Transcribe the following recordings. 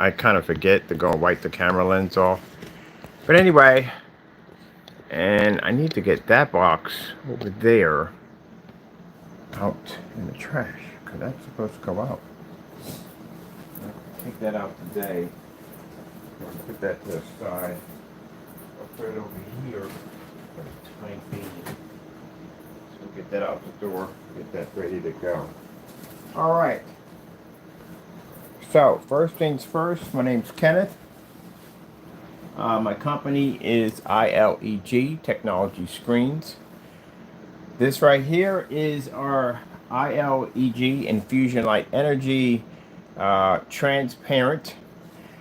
I kind of forget to go wipe the camera lens off. But anyway, and I need to get that box over there out in the trash because that's supposed to go out. I'll take that out today. I'll put that to the side. I'll put it over here for the time being. So we'll get that out the door, get that ready to go. All right. So, first things first, my name's Kenneth. My company is ILEG Technology Screens. This right here is our ILEG Infusion Light Energy Transparent.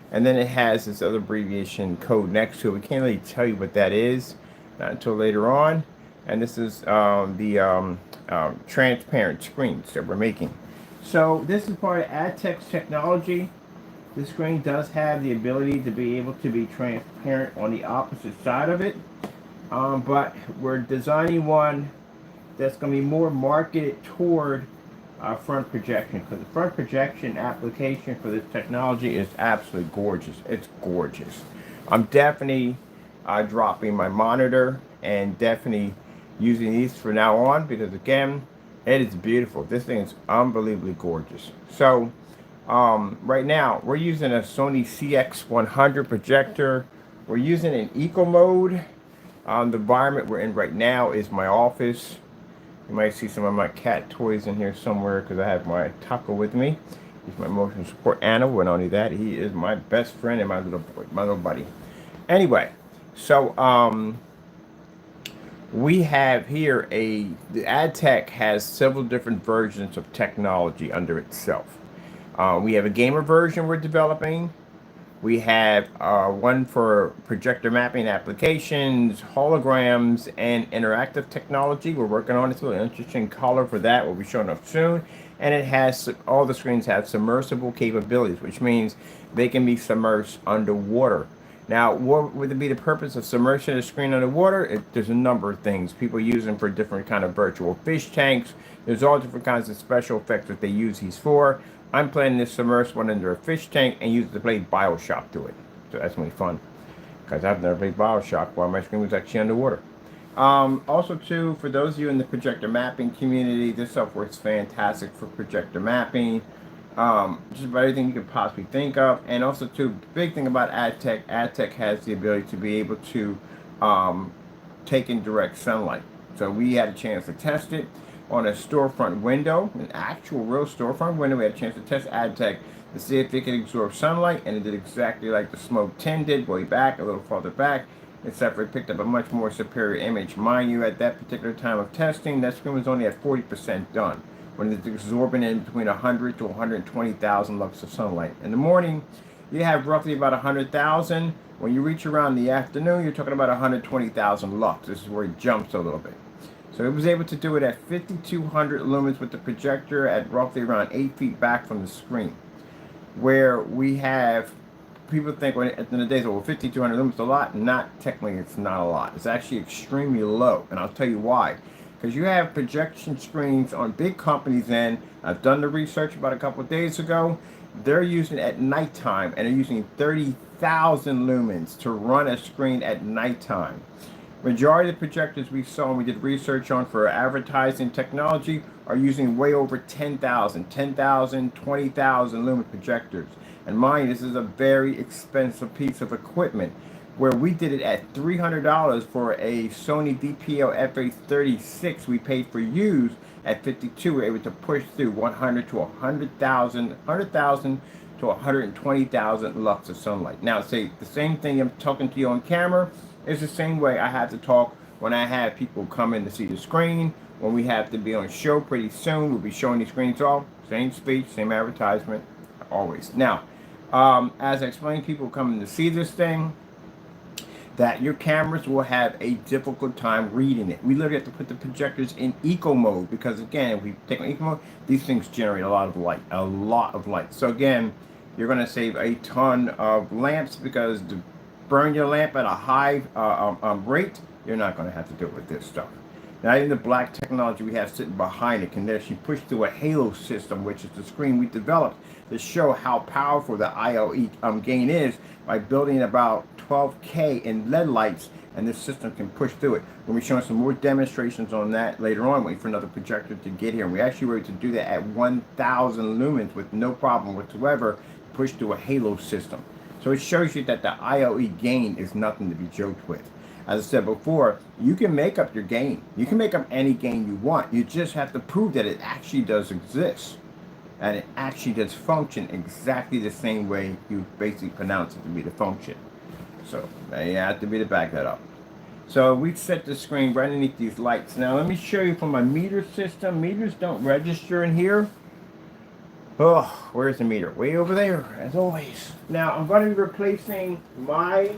And then it has this other abbreviation code next to it. We can't really tell you what that is, not until later on. And this is the transparent screens that we're making. So this is part of AdTech's technology. This screen does have the ability to be able to be transparent on the opposite side of it. But we're designing one that's going to be more marketed toward front projection, because the front projection application for this technology is absolutely gorgeous. It's gorgeous. I'm definitely dropping my monitor and definitely using these from now on because, again, it is beautiful. This thing is unbelievably gorgeous. So right now we're using a Sony CX100 projector. We're using an eco mode. The environment we're in right now is my office. You might see some of my cat toys in here somewhere because I have my Taco with me. He's my emotional support animal, and not only that, he is my best friend and my little buddy. Anyway, so we have here the AdTech has several different versions of technology under itself. We have a gamer version we're developing. We have one for projector mapping applications, holograms, and interactive technology. We're working on it. It's a really interesting color for that. We'll be showing up soon. And it has, all the screens have submersible capabilities, which means they can be submersed underwater. Now, what would be the purpose of submerging a screen underwater? There's a number of things. People use them for different kind of virtual fish tanks. There's all different kinds of special effects that they use these for. I'm planning to submerge one under a fish tank and use it to play Bioshock to it. So that's going to be fun, because I've never played Bioshock while my screen was actually underwater. Also, too, for those of you in the projector mapping community, this software is fantastic for projector mapping. Just about everything you could possibly think of. And also, too, big thing about AdTech has the ability to be able to take in direct sunlight. So we had a chance to test it on a storefront window, an actual real storefront window. We had a chance to test AdTech to see if it could absorb sunlight, and it did exactly like the Smoke 10 did, way back, a little farther back, except for it picked up a much more superior image. Mind you, at that particular time of testing, that screen was only at 40% done, when it's absorbing in between 100 to 120,000 lux of sunlight. In the morning, you have roughly about 100,000. When you reach around the afternoon, you're talking about 120,000 lux. This is where it jumps a little bit. So it was able to do it at 5,200 lumens with the projector at roughly around 8 feet back from the screen. Where we have, people think when at the end of the day, so, well, 5,200 lumens is a lot. Not technically, it's not a lot. It's actually extremely low, and I'll tell you why. Because you have projection screens on big companies, and I've done the research about a couple of days ago. They're using it at nighttime, and they're using 30,000 lumens to run a screen at nighttime. Majority of the projectors we saw and we did research on for advertising technology are using way over 10,000, 20,000 lumen projectors. And mind, this is a very expensive piece of equipment, where we did it at $300 for a Sony DPL FA36 we paid for used at 52. We were able to push through 100 to 100,000 to 120,000 lux of sunlight. Now, say the same thing I'm talking to you on camera. It's the same way I have to talk when I have people come in to see the screen. When we have to be on show pretty soon, we'll be showing these screens off. Same speech, same advertisement, always. Now, as I explained, people coming to see this thing, that your cameras will have a difficult time reading it. We literally have to put the projectors in eco mode because, again, if we take on eco mode, these things generate a lot of light, So again, you're going to save a ton of lamps, because burn your lamp at a high rate, you're not going to have to do it with this stuff. Not even the black technology we have sitting behind it can actually push through a halo system, which is the screen we developed to show how powerful the ILE gain is by building about 12K in LED lights, and this system can push through it. We'll be showing some more demonstrations on that later on, waiting for another projector to get here. And we actually were able to do that at 1,000 lumens with no problem whatsoever, push through a halo system. So it shows you that the ILE gain is nothing to be joked with. As I said before, you can make up your gain. You can make up any gain you want. You just have to prove that it actually does exist. And it actually does function exactly the same way you basically pronounce it to be the function. So you have to be to back that up. So we set the screen right underneath these lights. Now let me show you from my meter system. Meters don't register in here. Oh, where's the meter? Way over there, as always. Now I'm going to be replacing my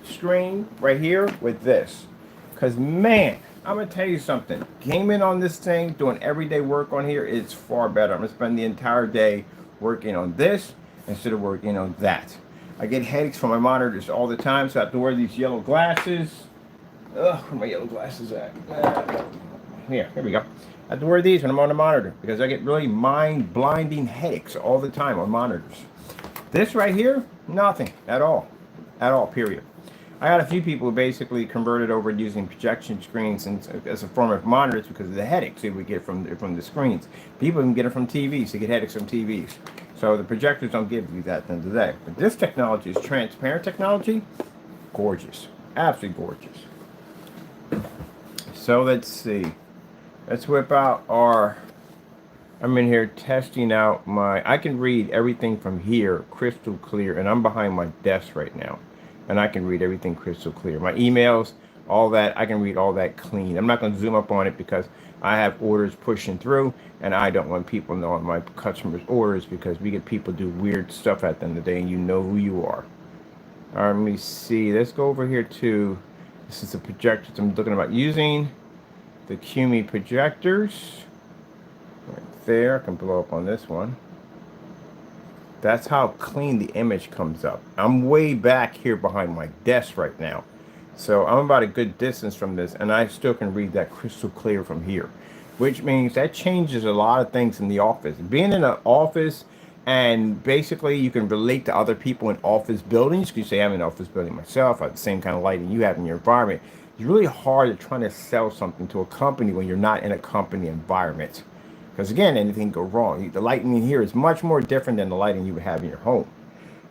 screen right here with this, because man, I'm gonna tell you something, gaming on this thing, doing everyday work on here, is far better. I'm gonna spend the entire day working on this instead of working on that. I get headaches from my monitors all the time, so I have to wear these yellow glasses. Ugh, where are my yellow glasses at? Here we go. I have to wear these when I'm on the monitor because I get really mind-blinding headaches all the time on monitors. This right here, nothing at all, period. I got a few people who basically converted over using projection screens as a form of monitors because of the headaches they would get from the screens. People can get it from TVs. They get headaches from TVs. So the projectors don't give you that at the end of the day. But this technology is transparent technology. Gorgeous. Absolutely gorgeous. So let's see. Let's whip out our... I'm in here testing out my... I can read everything from here crystal clear. And I'm behind my desk right now. And I can read everything crystal clear. My emails, all that, I can read all that clean. I'm not going to zoom up on it because I have orders pushing through, and I don't want people knowing my customers' orders because we get people do weird stuff at the end of the day, and you know who you are. All right, let me see. Let's go over here to, this is the projectors I'm looking about using. The QME projectors. Right there, I can blow up on this one. That's how clean the image comes up. I'm way back here behind my desk right now. So I'm about a good distance from this, and I still can read that crystal clear from here, which means that changes a lot of things in the office. Being in an office, and basically you can relate to other people in office buildings. You say, I'm in an office building myself. I have the same kind of lighting you have in your environment. It's really hard at trying to sell something to a company when you're not in a company environment. Because again, anything can go wrong. The lighting in here is much more different than the lighting you would have in your home.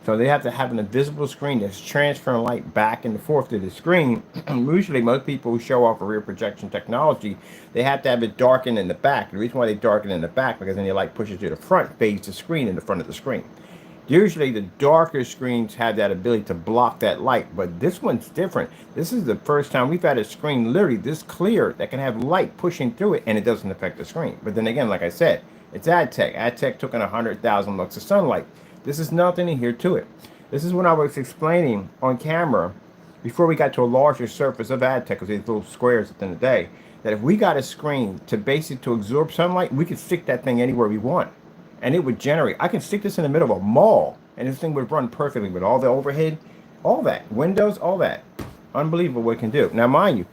So they have to have an invisible screen that's transferring light back and forth to the screen. Usually most people who show off a rear projection technology, they have to have it darkened in the back. The reason why they darken in the back, because then the light pushes to the front, fades the screen in the front of the screen. Usually the darker screens have that ability to block that light, but this one's different. This is the first time we've had a screen literally this clear that can have light pushing through it and it doesn't affect the screen. But then again, like I said, it's AdTech. AdTech took in 100,000 lux of sunlight. This is nothing in here to it. This is when I was explaining on camera before we got to a larger surface of AdTech, because these little squares at the end of the day, that if we got a screen to basically to absorb sunlight, we could stick that thing anywhere we want. And it would generate. I can stick this in the middle of a mall, and this thing would run perfectly with all the overhead, all that, windows, all that. Unbelievable what it can do. Now, mind you,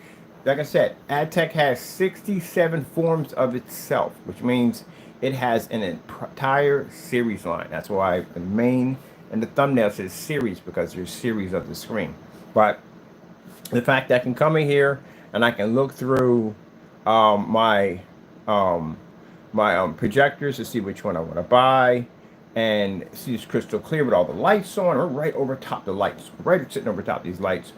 like I said, AdTech has 67 forms of itself, which means it has an entire series line. That's why the main and the thumbnail says series, because there's series of the screen. But the fact that I can come in here and I can look through my projectors to see which one I want to buy, and see it's crystal clear with all the lights on. We're right over top the lights, right sitting over top these lights.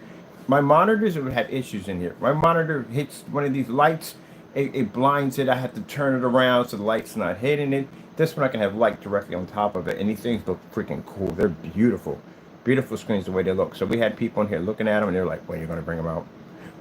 My monitors would have issues in here. My monitor hits one of these lights, it blinds it. I have to turn it around so the light's not hitting it. This one I can have light directly on top of it, and these things look freaking cool. They're beautiful, beautiful screens the way they look. So we had people in here looking at them, and they're like, "When are you going to bring them out?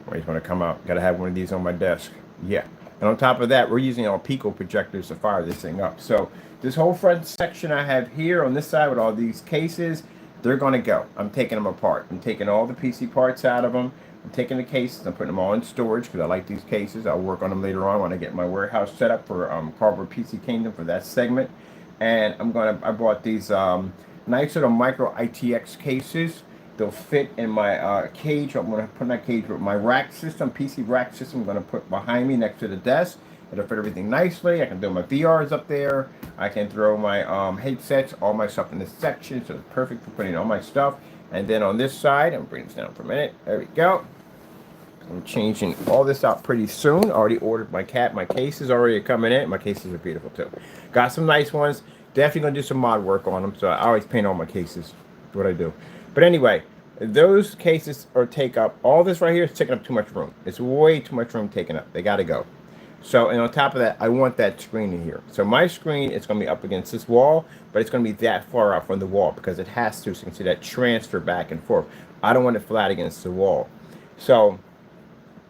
When are you going to come out? Got to have one of these on my desk." Yeah. And on top of that, we're using our Pico projectors to fire this thing up. So this whole front section I have here on this side with all these cases, they're going to go. I'm taking them apart. I'm taking all the PC parts out of them. I'm taking the cases. I'm putting them all in storage because I like these cases. I'll work on them later on when I get my warehouse set up for Cardboard PC Kingdom for that segment. And I bought these nice little micro ITX cases. They'll fit in my cage. I'm going to put my cage with my rack system, PC rack system. I'm going to put behind me next to the desk. It'll fit everything nicely. I can throw my VRs up there. I can throw my headsets, all my stuff in this section. So it's perfect for putting all my stuff. And then on this side, I'm bringing this down for a minute. There we go. I'm changing all this out pretty soon. Already ordered my cases already coming in. My cases are beautiful too. Got some nice ones. Definitely gonna do some mod work on them. So I always paint all my cases. That's what I do. But anyway, those cases are take up. All this right here is taking up too much room. It's way too much room taken up. They gotta go. So, and on top of that, I want that screen in here. So my screen is going to be up against this wall, but it's going to be that far out from the wall because it has to. So you can see that transfer back and forth. I don't want it flat against the wall. So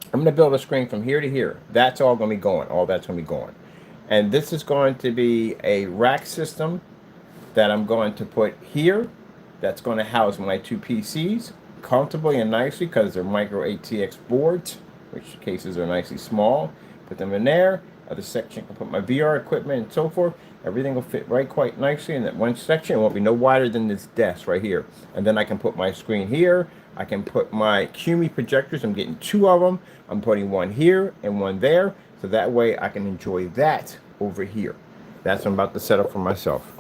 I'm going to build a screen from here to here. That's all going to be going. All that's going to be going. And this is going to be a rack system that I'm going to put here. That's going to house my two PCs comfortably and nicely because they're micro ATX boards, which cases are nicely small. Put them in there. Other section, I can put my VR equipment and so forth. Everything will fit right quite nicely in that one section. It won't be no wider than this desk right here. And then I can put my screen here. I can put my QME projectors. I'm getting 2 of them. I'm putting one here and one there. So that way I can enjoy that over here. That's what I'm about to set up for myself.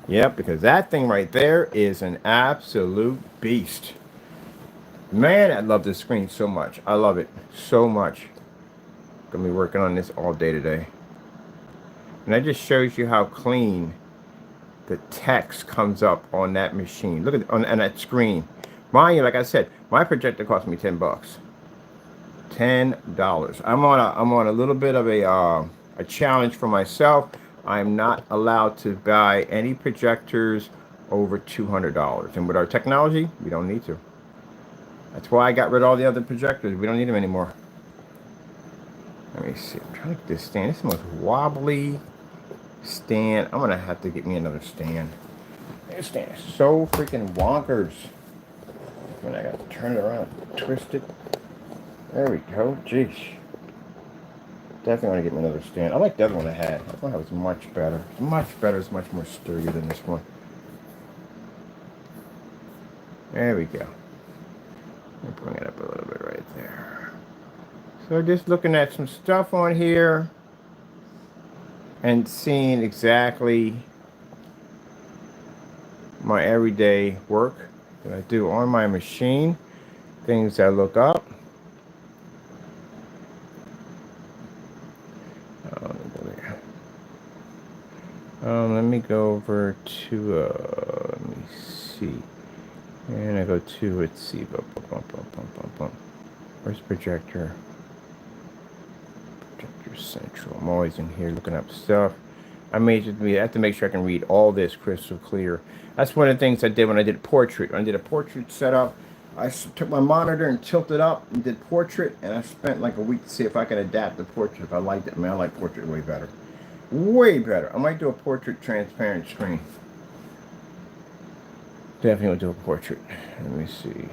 Yep, because that thing right there is an absolute beast. Man, I love this screen so much. I love it so much. Gonna be working on this all day today. And that just shows you how clean the text comes up on that machine. Look at on that screen. Mind you, like I said, my projector cost me $10. $10. I'm on a little bit of a challenge for myself. I'm not allowed to buy any projectors over $200. And with our technology, we don't need to. That's why I got rid of all the other projectors. We don't need them anymore. Let me see. I'm trying to get this stand. This is the most wobbly stand. I'm going to have to get me another stand. This stand is so freaking wonkers. When I got to turn it around, twist it. There we go. Jeez. Definitely want to get me another stand. I like the other one I had. That one was much better. It's much better. It's much more sturdy than this one. There we go. Let me bring it up a little bit right there. So just looking at some stuff on here and seeing exactly my everyday work that I do on my machine, things I look up. Let me go over to, let me see. And I go to, let's see, where's projector? Projector central. I'm always in here looking up stuff. I have to make sure I can read all this crystal clear. That's one of the things I did when I did portrait. When I did a portrait setup, I took my monitor and tilted up and did portrait, and I spent like a week to see if I could adapt the portrait if I liked it. Man, I like portrait way better. Way better. I might do a portrait transparent screen. Definitely will do a portrait. Let me see.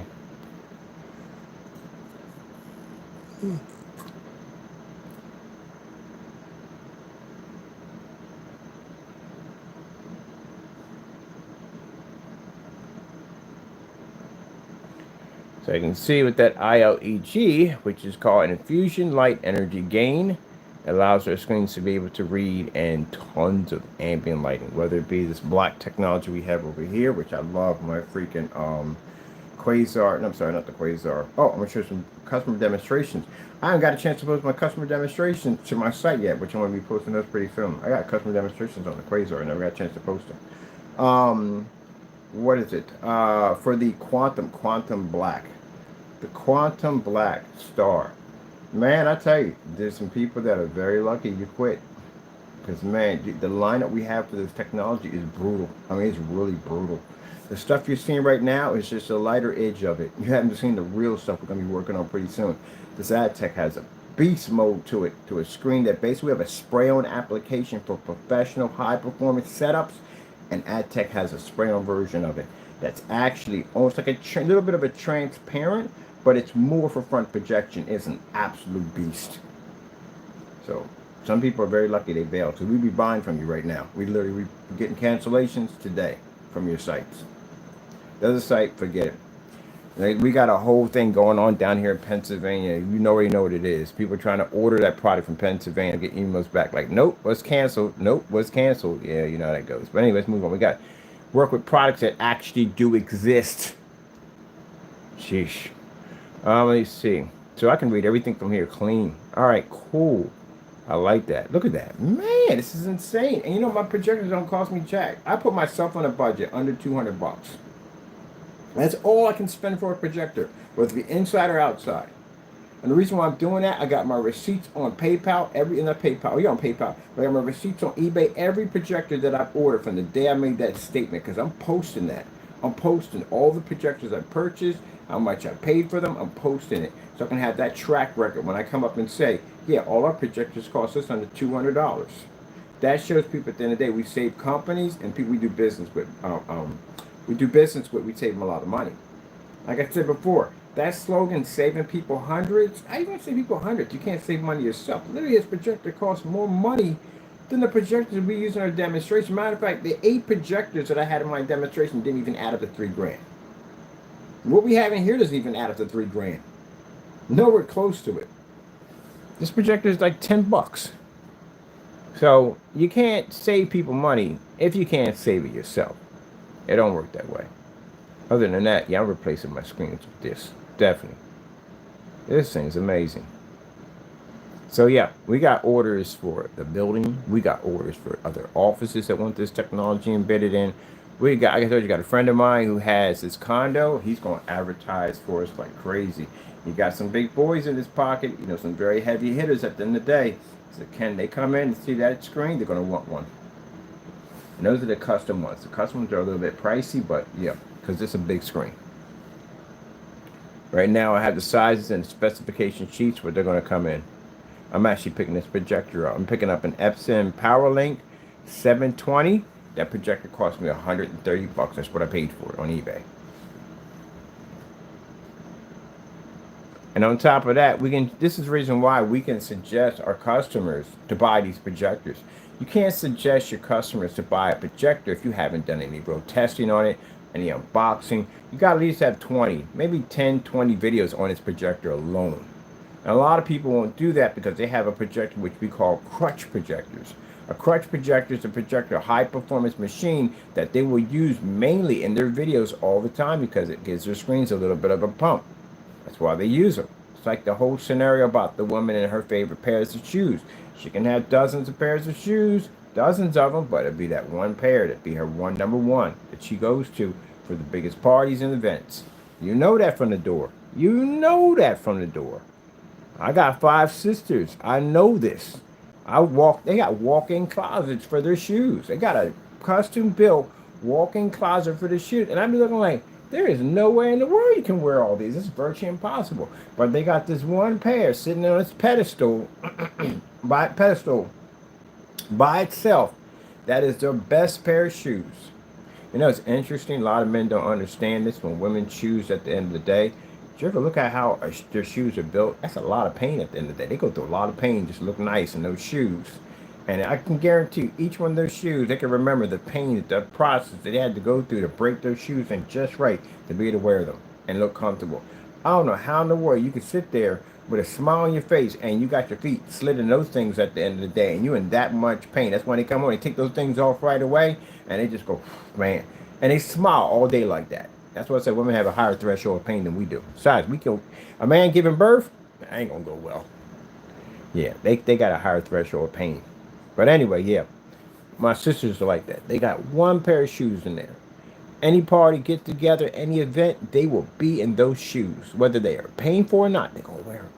So you can see with that ILEG, which is called an Infusion Light Energy Gain, it allows our screens to be able to read and tons of ambient lighting, whether it be this black technology we have over here, which I love, my freaking Quasar. No, I'm sorry, not the Quasar. Oh, I'm going to show some customer demonstrations. I haven't got a chance to post my customer demonstrations to my site yet, which I'm going to be posting those pretty soon. I got customer demonstrations on the Quasar. I never got a chance to post them. What is it? For the Quantum Black. The Quantum Black Star. Man, I tell you, there's some people that are very lucky you quit. Because, man, the lineup we have for this technology is brutal. I mean, it's really brutal. The stuff you're seeing right now is just a lighter edge of it. You haven't seen the real stuff we're going to be working on pretty soon. This AdTech has a beast mode to it, to a screen that basically have a spray-on application for professional high-performance setups. And AdTech has a spray-on version of it that's actually almost like a little bit of a transparent, but it's more for front projection. It's an absolute beast. So some people are very lucky they bailed. So we'd be buying from you right now. We're getting cancellations today from your sites. The other site, forget it. Like, we got a whole thing going on down here in Pennsylvania. You already know what it is. People trying to order that product from Pennsylvania, get emails back like, nope, was canceled. Nope, was canceled. Yeah, you know how that goes. But anyway, let's move on. We got work with products that actually do exist. Sheesh. Let me see. So I can read everything from here clean. All right, cool. I like that. Look at that. Man, this is insane. And you know, my projectors don't cost me jack. I put myself on a budget under 200 bucks. That's all I can spend for a projector, whether it be inside or outside. And the reason why I'm doing that, I got my receipts on PayPal, not PayPal, oh, you're on PayPal, but I got my receipts on eBay, every projector that I've ordered from the day I made that statement, because I'm posting that. I'm posting all the projectors I purchased, how much I paid for them, I'm posting it. So I can have that track record when I come up and say, yeah, all our projectors cost us under $200. That shows people at the end of the day, we save companies and people we do business with. We save them a lot of money. Like I said before, that slogan, saving people hundreds, I even save people hundreds. You can't save money yourself. Literally, this projector costs more money than the projectors we use in our demonstration. Matter of fact, the 8 projectors that I had in my demonstration didn't even add up to $3,000. What we have in here doesn't even add up to $3,000. Nowhere close to it. This projector is like 10 bucks. So you can't save people money if you can't save it yourself. It don't work that way. Other than that, yeah, I'm replacing my screens with this. Definitely. This thing's amazing. So yeah, we got orders for the building. We got orders for other offices that want this technology embedded in. Like I told you, got a friend of mine who has this condo. He's going to advertise for us like crazy. He got some big boys in his pocket, you know, some very heavy hitters at the end of the day. So can they come in and see that screen? They're going to want one. And those are the custom ones. The custom ones are a little bit pricey, but yeah, because it's a big screen. Right now, I have the sizes and specification sheets where they're going to come in. I'm actually picking this projector up. I'm picking up an Epson PowerLink 720. That projector cost me 130 bucks. That's what I paid for it on eBay. And on top of that, this is the reason why we can suggest our customers to buy these projectors. You can't suggest your customers to buy a projector if you haven't done any real testing on it, any unboxing. You got to at least have 20, maybe 10, 20 videos on this projector alone. And a lot of people won't do that because they have a projector which we call crutch projectors. A crutch projector is a projector, high performance machine that they will use mainly in their videos all the time because it gives their screens a little bit of a pump. That's why they use them. It's like the whole scenario about the woman and her favorite pairs of shoes. She can have dozens of pairs of shoes, dozens of them, but it'd be that one pair that'd be her number one that she goes to for the biggest parties and events. You know that from the door. You know that from the door. I got 5 sisters. I know this. They got walk-in closets for their shoes. They got a custom built walk-in closet for the shoes. And I'd be looking like, there is no way in the world you can wear all these. It's virtually impossible. But they got this one pair sitting on its pedestal, by itself. That is their best pair of shoes. You know, it's interesting. A lot of men don't understand this when women choose at the end of the day. Did you ever look at how their shoes are built? That's a lot of pain at the end of the day. They go through a lot of pain just to look nice in those shoes. And I can guarantee each one of those shoes, they can remember the pain, the process that they had to go through to break those shoes in just right to be able to wear them and look comfortable. I don't know how in the world you can sit there with a smile on your face and you got your feet slid in those things at the end of the day and you're in that much pain. That's when they come on, they take those things off right away and they just go, man. And they smile all day like that. That's why I said women have a higher threshold of pain than we do. Besides, a man giving birth, that ain't gonna go well. Yeah, they got a higher threshold of pain. But anyway, yeah, my sisters are like that. They got one pair of shoes in there. Any party, get together, any event, they will be in those shoes. Whether they are paying for or not, they're going to wear them.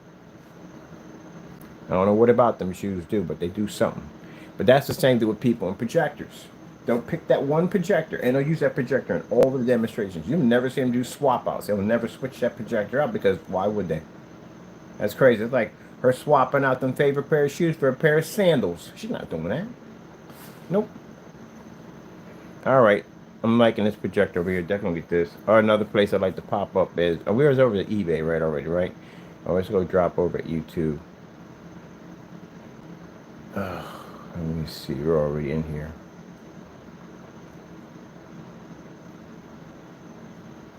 I don't know what about them shoes do, but they do something. But that's the same thing with people and projectors. They'll pick that one projector, and they'll use that projector in all of the demonstrations. You'll never see them do swap outs. They'll never switch that projector out because why would they? That's crazy. It's like her swapping out them favorite pair of shoes for a pair of sandals. She's not doing that. Nope. All right. I'm liking this projector over here. Definitely get this. Or another place I'd like to pop up is, we was over at eBay right already, right? Oh, let's go drop over at YouTube. Let me see. We're already in here.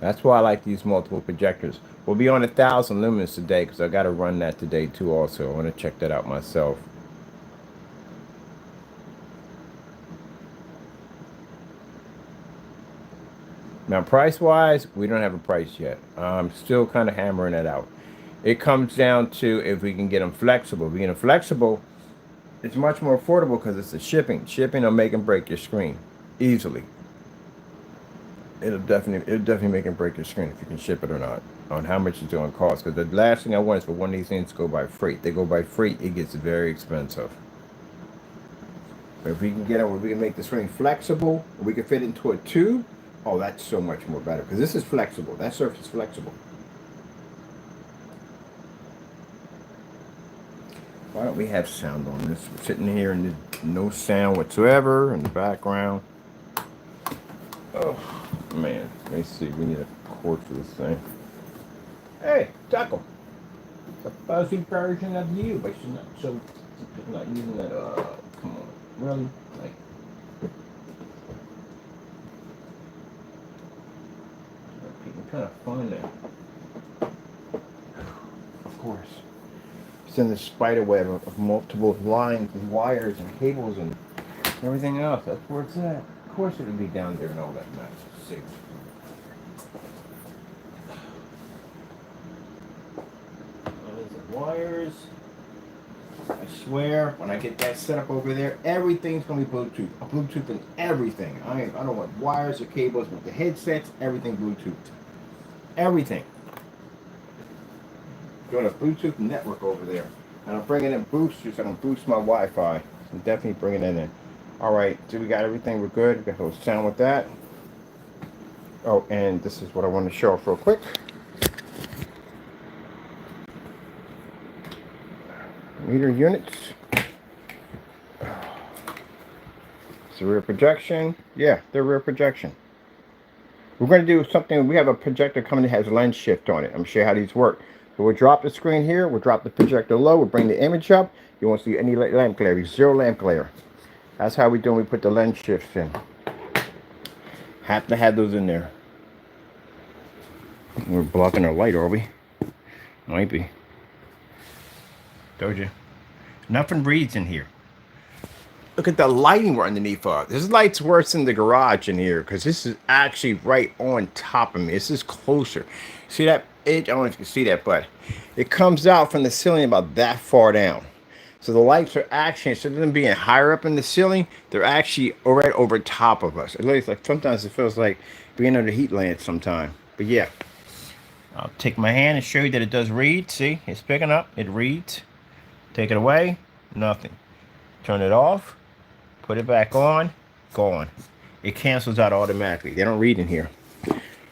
That's why I like these multiple projectors. We'll be on 1,000 lumens today because I got to run that today too also. I want to check that out myself. Now, price-wise, we don't have a price yet. I'm still kind of hammering that out. It comes down to if we can get them flexible. Being a flexible, it's much more affordable because it's the shipping. Shipping will make and break your screen easily. It'll definitely make and break your screen if you can ship it or not, on how much it's going to cost. Because the last thing I want is for one of these things to go by freight. They go by freight, it gets very expensive. But if we can get it where we can make the screen flexible, we can fit it into a tube. Oh, that's so much more better because this is flexible. That surface is flexible. Why don't we have sound on this? We're sitting here and there's no sound whatsoever in the background. Oh, man. Let me see. We need a cord for this thing. Hey, Taco. It's a fuzzy version of you, but she's not so. She's not using that. Come on. Really? Like. I'm trying to find that. Of course. It's in the spider web of multiple lines and wires and cables and everything else. That's where it's at. Of course it would be down there and all that mess. Let's see. Wires. I swear, when I get that set up over there, everything's gonna be Bluetooth. Bluetooth and everything. I don't want wires or cables with the headsets. Everything Bluetooth. Everything. Doing a Bluetooth network over there, and I'm bringing in boosters. I'm gonna boost my Wi-Fi. I'm definitely bringing it in. All right, so we got everything. We're good. We got a little sound with that. Oh, and this is what I want to show off real quick. Meter units. It's a rear projection. Yeah, they're rear projection. We're going to do something. We have a projector coming that has lens shift on it. I'm going to show you how these work. So we'll drop the screen here. We'll drop the projector low. We'll bring the image up. You won't see any lamp glare. Zero lamp glare. That's how we do. We put the lens shifts in. Have to have those in there. We're blocking our light, are we? Might be. Told you. Nothing reads in here. Look at the lighting we're underneath of. This light's worse than the garage in here because this is actually right on top of me. This is closer. See that edge? I don't know if you can see that, but it comes out from the ceiling about that far down. So the lights are actually, instead of them being higher up in the ceiling, they're actually right over top of us. At least like sometimes it feels like being under heat lamps sometimes. But yeah. I'll take my hand and show you that it does read. See, it's picking up. It reads. Take it away. Nothing. Turn it off. Put it back on. Gone. It cancels out automatically. They don't read in here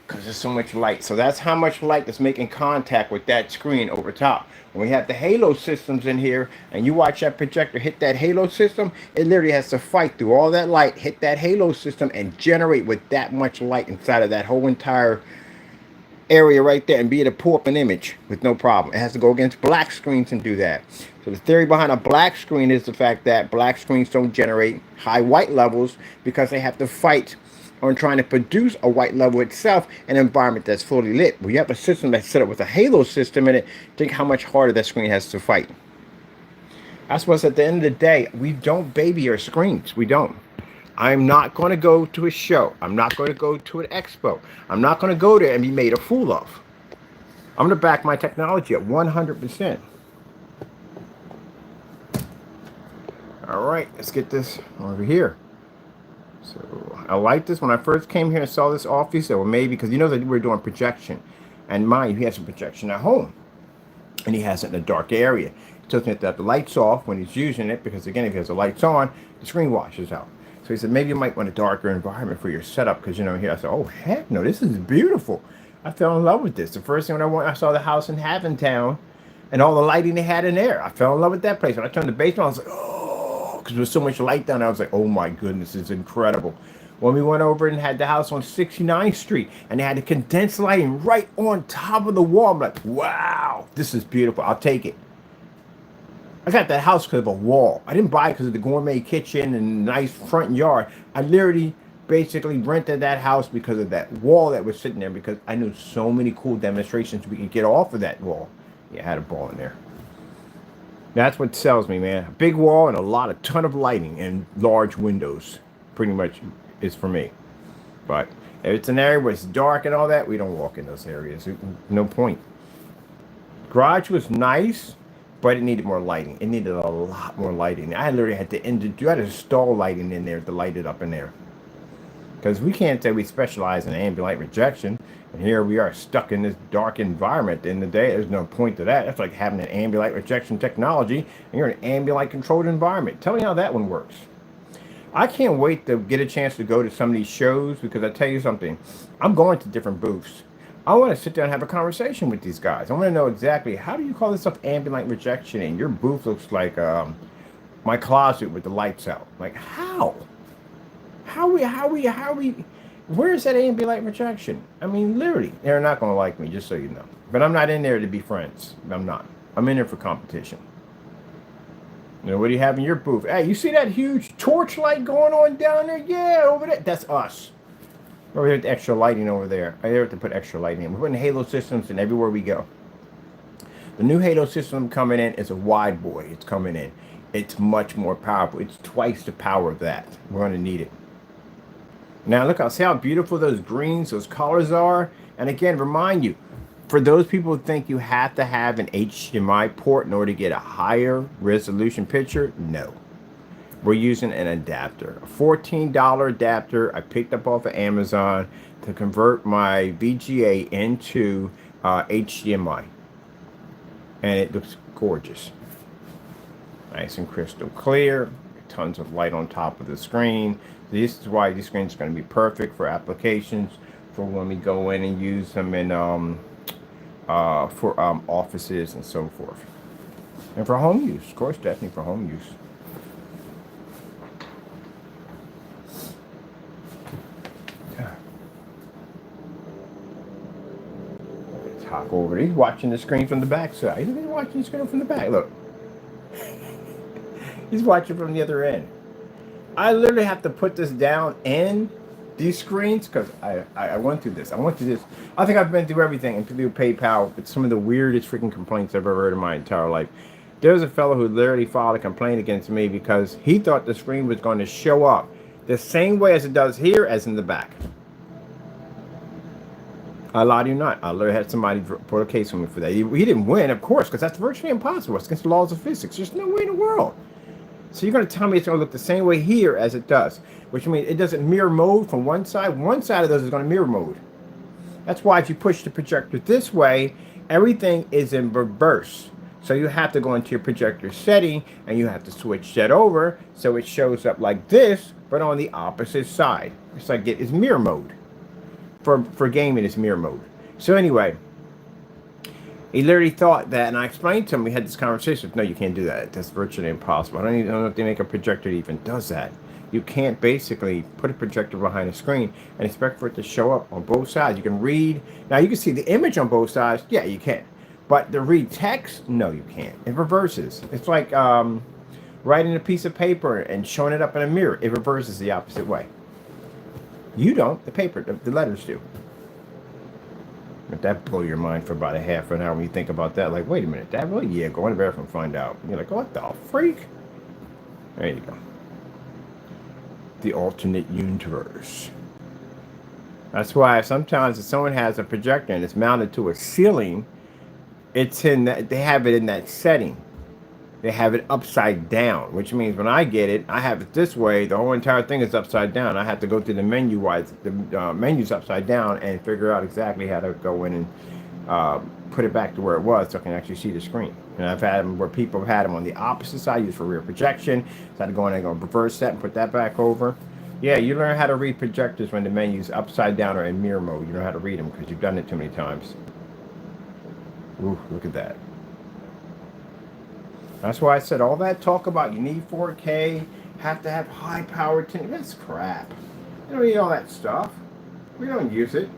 because there's so much light. So that's how much light that's making contact with that screen over top. When we have the halo systems in here and you watch that projector hit that halo system, it literally has to fight through all that light, hit that halo system, and generate with that much light inside of that whole entire area right there and be able to pull up an image with no problem. It has to go against black screens and do that. So the theory behind a black screen is the fact that black screens don't generate high white levels because they have to fight on trying to produce a white level itself in an environment that's fully lit. When you have a system that's set up with a halo system in it, think how much harder that screen has to fight. That's what's at the end of the day, we don't baby our screens. We don't. I'm not going to go to a show. I'm not going to go to an expo. I'm not going to go there and be made a fool of. I'm going to back my technology at 100%. All right, let's get this over here. So I like this. When I first came here and saw this office, I said, well, maybe, because you know that we're doing projection. And mind, he has a projection at home. And he has it in a dark area. He tells me that the light's off when he's using it, because again, if he has the lights on, the screen washes out. So he said, maybe you might want a darker environment for your setup, because, you know, here I said, oh, heck no, this is beautiful. I fell in love with this. The first thing when I saw the house in Haventown and all the lighting they had in there, I fell in love with that place. When I turned the basement on, I was like, oh, because there was so much light down there. I was like, oh my goodness, it's incredible. When we went over and had the house on 69th Street and they had the condensed lighting right on top of the wall, I'm like, wow, this is beautiful. I'll take it. I got that house because of a wall. I didn't buy it because of the gourmet kitchen and nice front yard. I literally basically rented that house because of that wall that was sitting there, because I knew so many cool demonstrations we could get off of that wall. Yeah, I had a ball in there. That's what sells me, man. A big wall and a ton of lighting and large windows pretty much is for me. But if it's an area where it's dark and all that, we don't walk in those areas. No point. Garage was nice, but it needed more lighting. It needed a lot more lighting. I literally had to install lighting in there to light it up in there. Because we can't say we specialize in ambient light rejection, and here we are stuck in this dark environment. At the end of the day, there's no point to that. That's like having an ambient light rejection technology, and you're in an ambient light controlled environment. Tell me how that one works. I can't wait to get a chance to go to some of these shows, because I tell you something, I'm going to different booths. I want to sit down and have a conversation with these guys. I want to know exactly, how do you call this stuff ambient light rejection, and your booth looks like my closet with the lights out. Like, how? How we, where's that ambient light rejection? I mean, literally, they're not going to like me, just so you know. But I'm not in there to be friends. I'm not. I'm in there for competition. You know, what do you have in your booth? Hey, you see that huge torch light going on down there? Yeah, over there. That's us. Over there with the extra lighting over there. I have to put extra lighting in. We're putting Halo systems in everywhere we go. The new Halo system coming in is a wide boy. It's coming in. It's much more powerful. It's twice the power of that. We're going to need it. Now look, see how beautiful those greens, those colors are. And again, remind you, for those people who think you have to have an HDMI port in order to get a higher resolution picture, no. We're using an adapter, a $14 adapter I picked up off of Amazon to convert my VGA into HDMI. And it looks gorgeous. Nice and crystal clear, tons of light on top of the screen. This is why these screens are going to be perfect for applications, for when we go in and use them in for offices and so forth, and for home use, of course, definitely for home use. Talk over. He's watching the screen from the back side. He's watching the screen from the back. Look, he's watching from the other end. I literally have to put this down in these screens because I went through this. I think I've been through everything and through PayPal. It's some of the weirdest freaking complaints I've ever heard in my entire life. There was a fellow who literally filed a complaint against me because he thought the screen was going to show up the same way as it does here as in the back. I lie to you not. I literally had somebody put a case on me for that. He didn't win, of course, because that's virtually impossible. It's against the laws of physics. There's no way in the world. So you're going to tell me it's going to look the same way here as it does, which means it doesn't mirror mode from one side. One side of those is going to mirror mode. That's why if you push the projector this way, everything is in reverse. So you have to go into your projector setting and you have to switch that over so it shows up like this, but on the opposite side. It's like it's mirror mode. For gaming, it's mirror mode. So anyway, he literally thought that, and I explained to him, we had this conversation, no, you can't do that. That's virtually impossible. I don't know if they make a projector that even does that. You can't basically put a projector behind a screen and expect for it to show up on both sides. You can read, now you can see the image on both sides, yeah, you can. But to read text, no, you can't. It reverses. It's like writing a piece of paper and showing it up in a mirror. It reverses the opposite way. You don't, the paper, the letters do. If that blow your mind for about a half an hour when you think about that, like, wait a minute, that really? Yeah, go in the bathroom and find out. You're like, what the freak? There you go. The alternate universe. That's why sometimes if someone has a projector and it's mounted to a ceiling, it's in that, they have it in that setting. They have it upside down, which means when I get it, I have it this way. The whole entire thing is upside down. I have to go through the menu wise, the menu's upside down, and figure out exactly how to go in and put it back to where it was so I can actually see the screen. And I've had them where people have had them on the opposite side, used for rear projection. So I had to go in and go reverse that and put that back over. Yeah, you learn how to read projectors when the menu's upside down or in mirror mode. You know how to read them because you've done it too many times. Ooh, look at that. That's why I said all that talk about you need 4K, have to have high power. That's crap. You don't need all that stuff. We don't use it.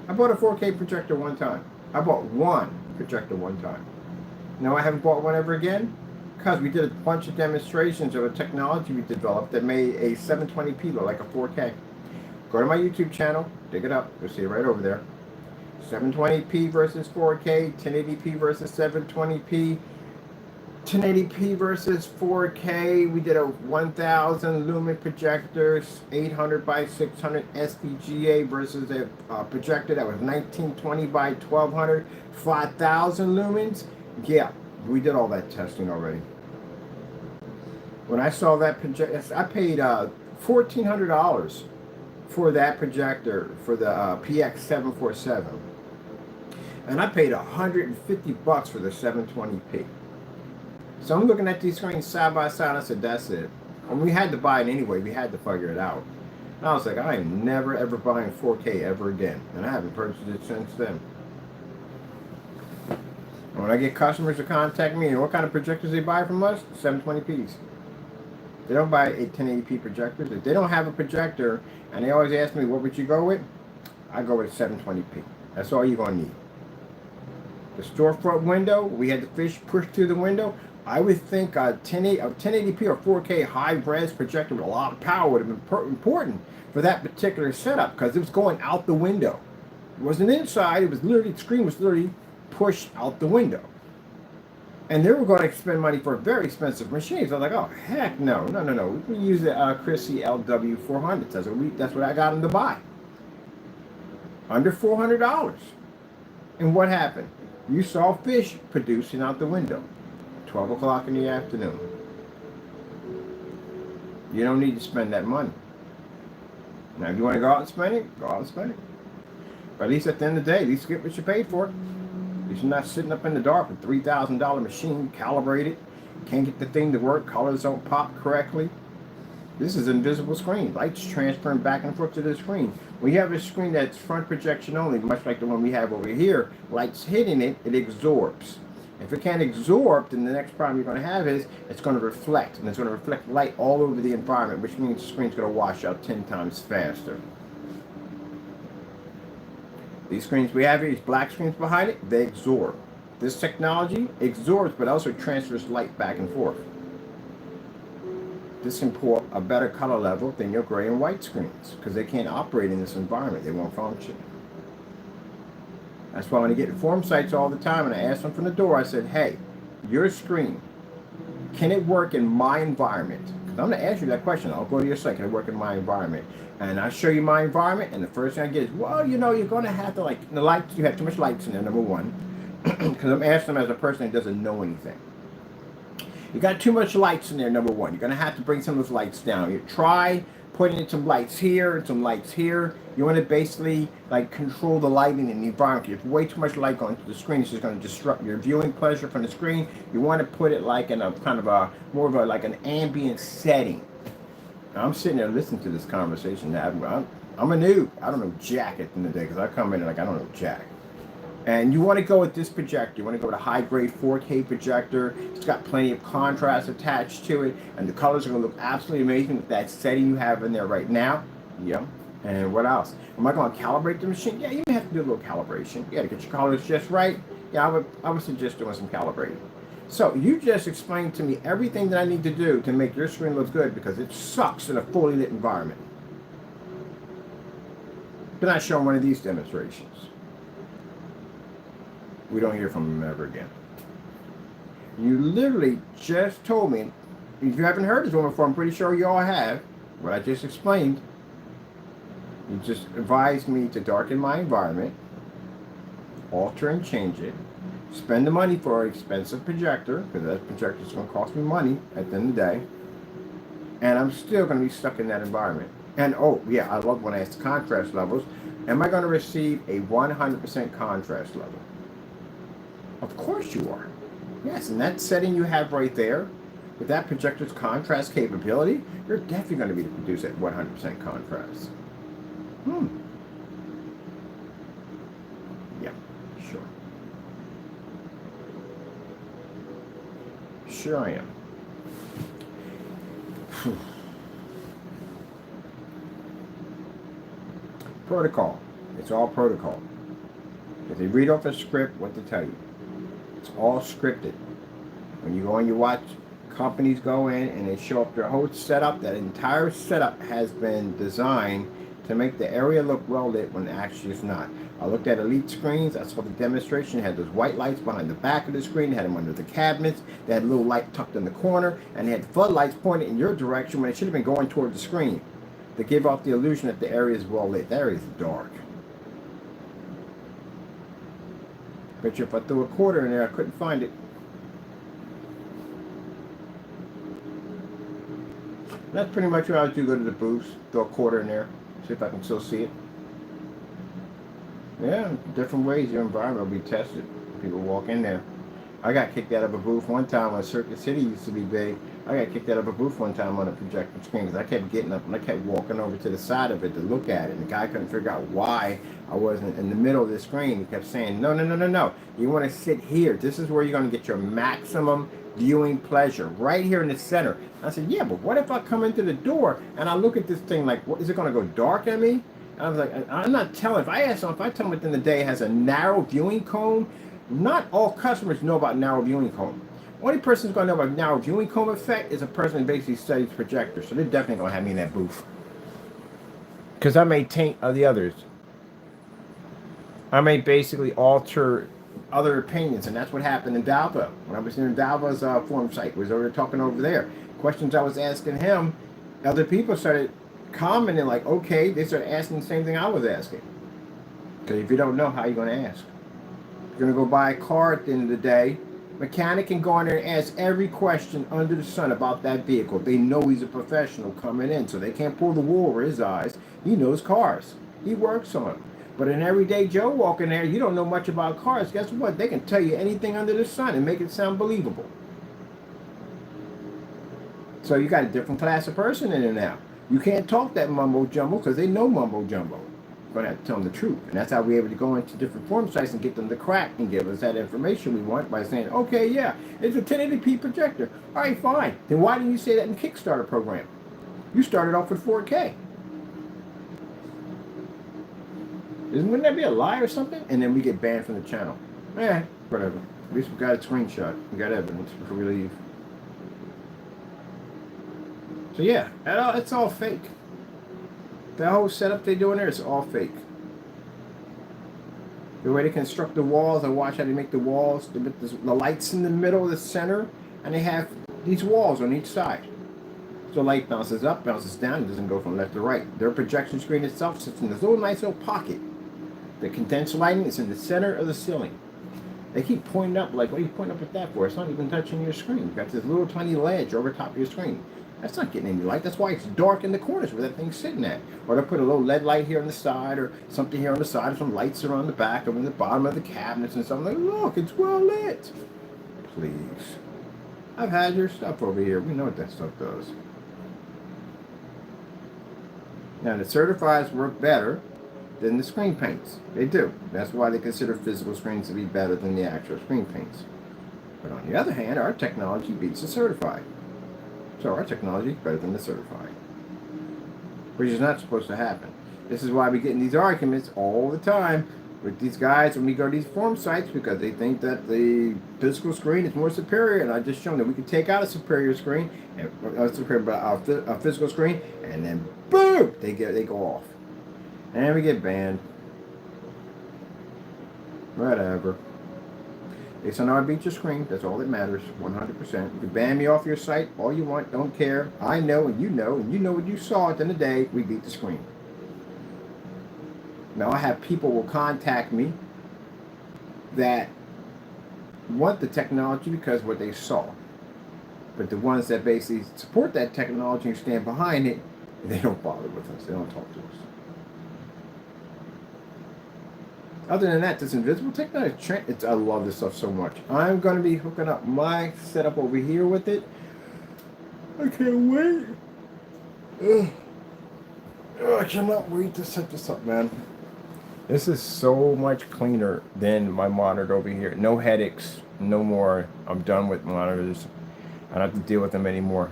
I bought a 4K projector one time. I bought one projector one time. No, I haven't bought one ever again. Because we did a bunch of demonstrations of a technology we developed that made a 720p look like a 4K. Go to my YouTube channel, dig it up, you'll see it right over there. 720p versus 4K, 1080p versus 720p, 1080p versus 4K. We did a 1000 lumen projector, 800 by 600 SVGA versus a projector that was 1920 by 1200, 5000 lumens. Yeah, we did all that testing already. When I saw that projector, I paid $1,400 for that projector for the PX747. And I paid $150 for the 720p. So I'm looking at these screens side by side. I said, that's it. And we had to buy it anyway. We had to figure it out. And I was like, I am never ever buying 4K ever again. And I haven't purchased it since then. And when I get customers to contact me, and what kind of projectors they buy from us? 720p's. They don't buy a 1080p projectors. If they don't have a projector, and they always ask me, what would you go with? I go with a 720p. That's all you're going to need. The storefront window, we had the fish pushed through the window. I would think a 1080p or 4K high-res projector with a lot of power would have been important for that particular setup because it was going out the window. It wasn't inside. It was literally, the screen was literally pushed out the window. And they were going to spend money for very expensive machines. I was like, oh, heck no. We use the Chrissy LW400. That's what I got them to buy. Under $400. And what happened? You saw fish producing out the window. 12 o'clock in the afternoon. You don't need to spend that money. Now, if you want to go out and spend it, go out and spend it. But at least at the end of the day, at least get what you paid for. At least you're not sitting up in the dark with a $3,000 machine, calibrated. Can't get the thing to work. Colors don't pop correctly. This is an invisible screen. Lights transferring back and forth to the screen. When you have a screen that's front projection only, much like the one we have over here, lights hitting it, it absorbs. If it can't absorb, then the next problem you're going to have is it's going to reflect. And it's going to reflect light all over the environment, which means the screen's going to wash out 10 times faster. These screens we have here, these black screens behind it, they absorb. This technology absorbs, but also transfers light back and forth. This can pour a better color level than your gray and white screens because they can't operate in this environment. They won't function. That's why when I get informed sites all the time and I ask them from the door, I said, hey, your screen, can it work in my environment? Because I'm going to ask you that question. I'll go to your site, can it work in my environment? And I show you my environment, and the first thing I get is, well, you know, you're going to have to, like, the lights, you have too much lights in there, number one. Because I'm asking them as a person that doesn't know anything. You got too much lights in there, number one. You're going to have to bring some of those lights down. You try putting in some lights here and some lights here. You want to basically like control the lighting in the environment. If way too much light going to the screen, it's just going to disrupt your viewing pleasure from the screen. You want to put it like in a kind of a more of a like an ambient setting. Now, I'm sitting there listening to this conversation. Now, I'm a noob. I don't know jack at the end of the day because I come in and like I don't know jack. And you want to go with this projector. You want to go with a high-grade 4K projector. It's got plenty of contrast attached to it. And the colors are going to look absolutely amazing with that setting you have in there right now. Yeah. And what else? Am I going to calibrate the machine? Yeah, you may have to do a little calibration. You got to get your colors just right. Yeah, I would suggest doing some calibrating. So you just explained to me everything that I need to do to make your screen look good because it sucks in a fully lit environment. Then I show one of these demonstrations. We don't hear from him ever again. You literally just told me, if you haven't heard this one before, I'm pretty sure you all have, what I just explained. You just advised me to darken my environment, alter and change it, spend the money for an expensive projector, because that projector is going to cost me money at the end of the day, and I'm still going to be stuck in that environment. And oh yeah, I love when I ask contrast levels. Am I going to receive a 100% contrast level? Of course you are. Yes, and that setting you have right there, with that projector's contrast capability, you're definitely going to be able to produce at 100% contrast. Yeah, sure. Sure I am. Protocol. It's all protocol. If they read off a script, what to tell you. It's all scripted. When you go and you watch companies go in and they show up their whole setup. That entire setup has been designed to make the area look well lit when actually it's not. I looked at Elite screens. I saw the demonstration. It had those white lights behind the back of the screen. They had them under the cabinets. They had a little light tucked in the corner, and they had floodlights pointed in your direction when it should have been going toward the screen to give off the illusion that the area is well lit. That area is dark. Bet you if I threw a quarter in there, I couldn't find it. That's pretty much what I would do. Go to the booths, throw a quarter in there, see if I can still see it. Yeah, different ways your environment will be tested. People walk in there. I got kicked out of a booth one time when Circuit City used to be big. I got kicked out of a booth one time on a projector screen because I kept getting up and I kept walking over to the side of it to look at it. And the guy couldn't figure out why I wasn't in the middle of the screen. He kept saying, no, no, no, no, no. You want to sit here. This is where you're going to get your maximum viewing pleasure, right here in the center. I said, yeah, but what if I come into the door and I look at this thing like, what, is it going to go dark at me? And I was like, I'm not telling. If I tell them within the day it has a narrow viewing cone, not all customers know about narrow viewing cone. Only person who's going to know about narrow viewing cone effect is a person who basically studies projectors. So they're definitely going to have me in that booth. Because I may taint the others. I may basically alter other opinions, and that's what happened in Dalva. When I was in Dalva's forum site, was over talking over there. Questions I was asking him, other people started commenting like, okay, they started asking the same thing I was asking. Because if you don't know, how are you going to ask? You're going to go buy a car at the end of the day. Mechanic can go in there and ask every question under the sun about that vehicle. They know he's a professional coming in, so they can't pull the wool over his eyes. He knows cars. He works on them. But an everyday Joe walking there, you don't know much about cars. Guess what? They can tell you anything under the sun and make it sound believable. So you got a different class of person in there now. You can't talk that mumbo jumbo because they know mumbo jumbo. You're going to have to tell them the truth. And that's how we're able to go into different forum sites and get them to crack and give us that information we want by saying, okay, yeah, it's a 1080p projector. All right, fine. Then why didn't you say that in Kickstarter program? You started off with 4K. Wouldn't that be a lie or something? And then we get banned from the channel. Whatever. At least we got a screenshot. We got evidence before we leave. So yeah, it's all fake. That whole setup they do in there is all fake. The way they construct the walls, I watch how they make the walls, the lights in the middle, the center, and they have these walls on each side. So light bounces up, bounces down, it doesn't go from left to right. Their projection screen itself sits in this little nice little pocket. The condensed lighting is in the center of the ceiling. They keep pointing up, like, what are you pointing up at that for? It's not even touching your screen. You've got this little tiny ledge over top of your screen. That's not getting any light. That's why it's dark in the corners where that thing's sitting at. Or they'll put a little LED light here on the side, or something here on the side, or some lights around the back, or in the bottom of the cabinets and something. Like, look, it's well lit. Please. I've had your stuff over here. We know what that stuff does. Now, the certifieds work better than the screen paints. They do. That's why they consider physical screens to be better than the actual screen paints. But on the other hand, our technology beats the certified. So our technology is better than the certified. Which is not supposed to happen. This is why we get in these arguments all the time with these guys when we go to these forum sites, because they think that the physical screen is more superior, and I just shown that we can take out a superior screen, a physical screen, and then boom, they go off. And we get banned. Whatever. They said, no, I beat your screen. That's all that matters. 100%. You can ban me off your site all you want. Don't care. I know, and you know what you saw at the end of the day. We beat the screen. Now, I have people will contact me that want the technology because of what they saw. But the ones that basically support that technology and stand behind it, they don't bother with us. They don't talk to us. Other than that, this invisible technology, I love this stuff so much. I'm going to be hooking up my setup over here with it. I can't wait. I cannot wait to set this up, man. This is so much cleaner than my monitor over here. No headaches, no more. I'm done with monitors. I don't have to deal with them anymore.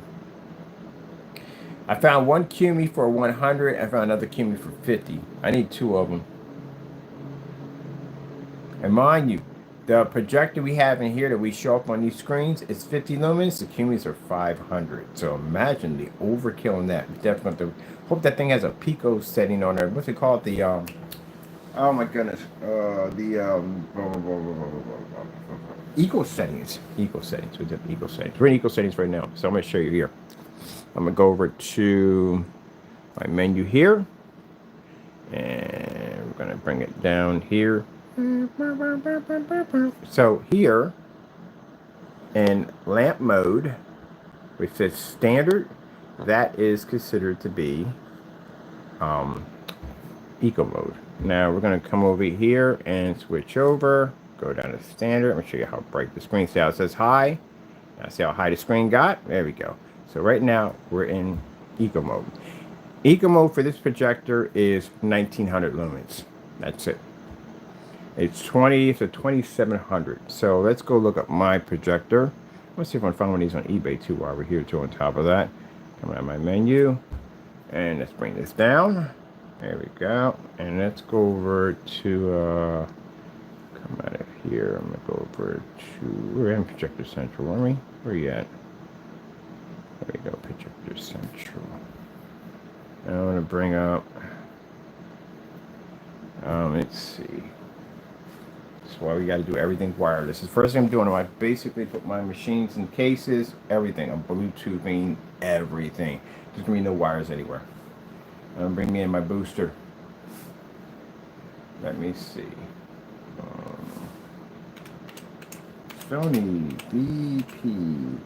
I found one QME for 100. I found another QME for 50. I need two of them. And mind you, The projector we have in here that we show up on these screens is 50 lumens. The cumulus are 500. So imagine the overkill in that. Definitely hope that thing has a pico setting on there. What's it called? The oh my goodness. Eco settings. Eco settings. We did eco settings. We're in eco settings right now. So I'm gonna show you here. I'm gonna go over to my menu here, and we're gonna bring it down here. So here in lamp mode, which says standard, that is considered to be eco mode. Now we're going to come over here and switch over, go down to standard. I'm going to show you how bright the screen. See how it says high? Now see how high the screen got? There we go. So right now we're in eco mode. Eco mode for this projector is 1900 lumens. That's it. It's 2700. So let's go look up my projector. Let's see if I can find one of these on eBay too while we're here too on top of that. Come out of my menu and let's bring this down. There we go. And let's go over to come out of here. I'm gonna go over to we're in Projector Central, aren't we? Where are you at? There we go, Projector Central. Now I'm gonna bring up let's see. That's why we got to do everything wireless. The first thing I'm doing, I basically put my machines in cases, everything. I'm Bluetoothing everything. There's gonna be no wires anywhere. Bring me in my booster. Let me see. Sony BPL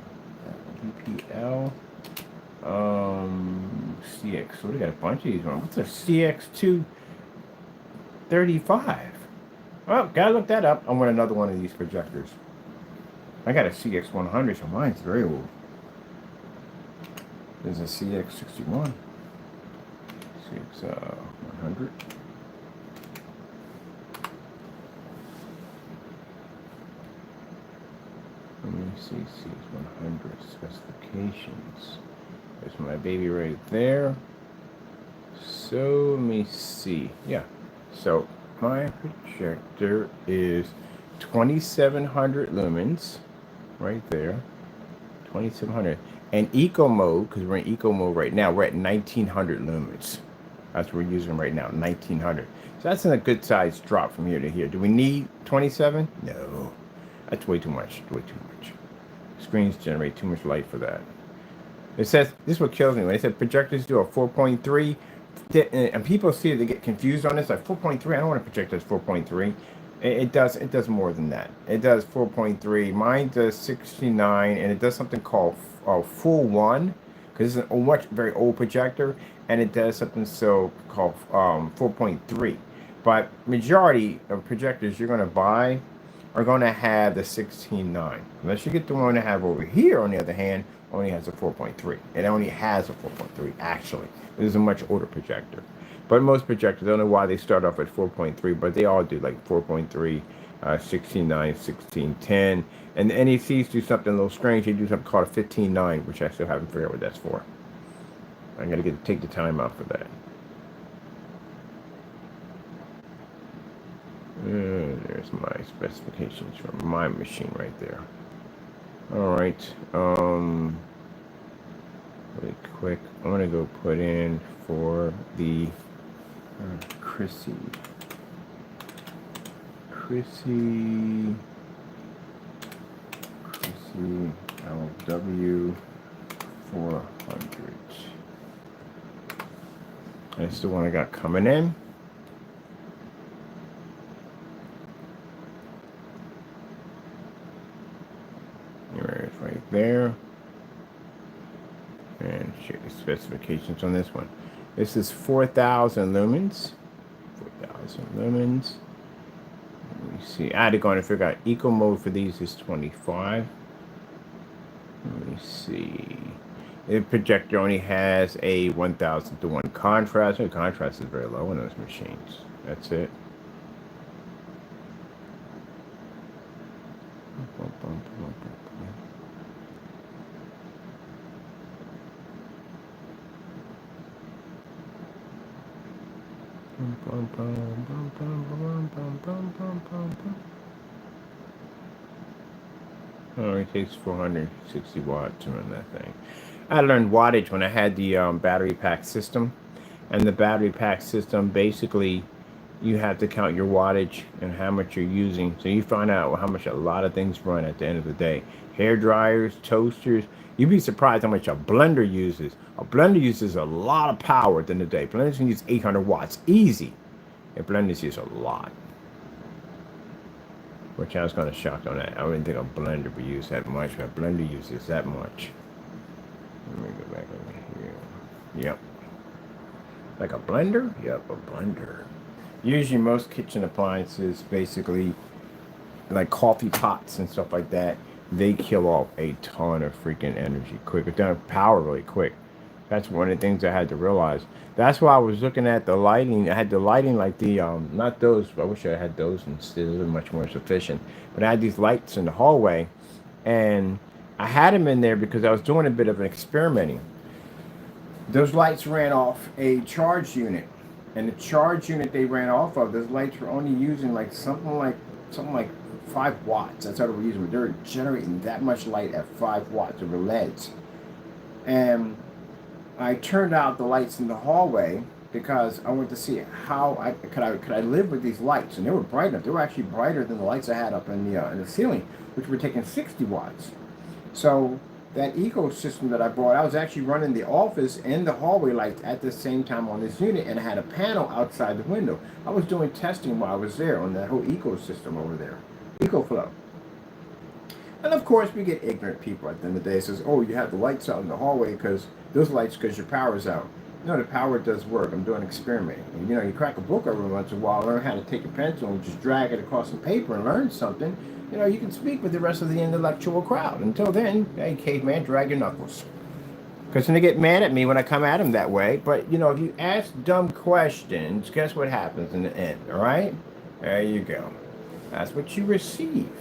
CX. So we got a bunch of these ones. What's a CX235? Well, gotta look that up. I want another one of these projectors. I got a CX100, so mine's very old. There's a CX61. CX100. Let me see, CX100 specifications. There's my baby right there. So let me see. Yeah. So my projector is 2700 lumens right there. 2700. And eco mode, because we're in eco mode right now, we're at 1900 lumens. That's what we're using right now, 1900. So that's a good size drop from here to here. Do we need 27? No. That's way too much. Way too much. Screens generate too much light for that. It says, this is what kills me. When they said projectors do a 4.3, and people see it, they get confused on this. Like 4.3, I don't want to project as 4.3. It does more than that. It does 4.3. Mine does 69, and it does something called full one, because it's a very old projector, and it does something called 4.3. But majority of projectors you're going to buy are going to have the 16.9. Unless you get the one I have over here, on the other hand, only has a 4.3. It only has a 4.3, actually. This is a much older projector. But most projectors, I don't know why they start off at 4.3, but they all do like 4.3, 16.9, 16.10. And the NECs do something a little strange. They do something called a 15.9, which I still haven't figured out what that's for. I'm going to take the time out for that. There's my specifications for my machine right there. All right. Really quick, I'm going to go put in for the Chrissy LW 400. That's the one I got coming in. It's right there. And check the specifications on this one. This is 4,000 lumens. 4,000 lumens. Let me see. I had to go and figure out eco mode for these is 25. Let me see. The projector only has a 1,000 to 1 contrast. The contrast is very low on those machines. That's it. Oh, it takes 460 watts to run that thing. I learned wattage when I had the battery pack system. And the battery pack system, basically, you have to count your wattage and how much you're using. So you find out how much a lot of things run at the end of the day. Hair dryers, toasters. You'd be surprised how much a blender uses. A blender uses a lot of power at the end of the day. Blenders can use 800 watts. Easy. And blenders use a lot. Which I was kind of shocked on that. I wouldn't think a blender would use that much, but a blender uses that much. Let me go back over here. Yep. Like a blender? Yep, a blender. Usually most kitchen appliances, basically, like coffee pots and stuff like that, they kill off a ton of freaking energy quick. It's gonna power really quick. That's one of the things I had to realize. That's why I was looking at the lighting. I had the lighting like the not those. I wish I had those instead. Those are much more sufficient. But I had these lights in the hallway, and I had them in there because I was doing a bit of an experimenting. Those lights ran off a charge unit, and the charge unit they ran off of, those lights were only using like something like 5 watts. That's how they were using. They were generating that much light at 5 watts. They were LEDs, and I turned out the lights in the hallway because I wanted to see how I could I live with these lights, and they were bright enough. They were actually brighter than the lights I had up in the ceiling, which were taking 60 watts. So that ecosystem that I bought, I was actually running the office and the hallway lights at the same time on this unit, and I had a panel outside the window. I was doing testing while I was there on that whole ecosystem over there, EcoFlow. And of course, we get ignorant people at the end of the day. It says, "Oh, you have the lights out in the hallway because those lights because your power's out." No, the power does work. I'm doing experimenting. And, you crack a book every once in a while, learn how to take a pencil and just drag it across some paper and learn something. You can speak with the rest of the intellectual crowd. Until then, hey, caveman, drag your knuckles. Because then they get mad at me when I come at them that way. But, if you ask dumb questions, guess what happens in the end, all right? There you go. That's what you receive.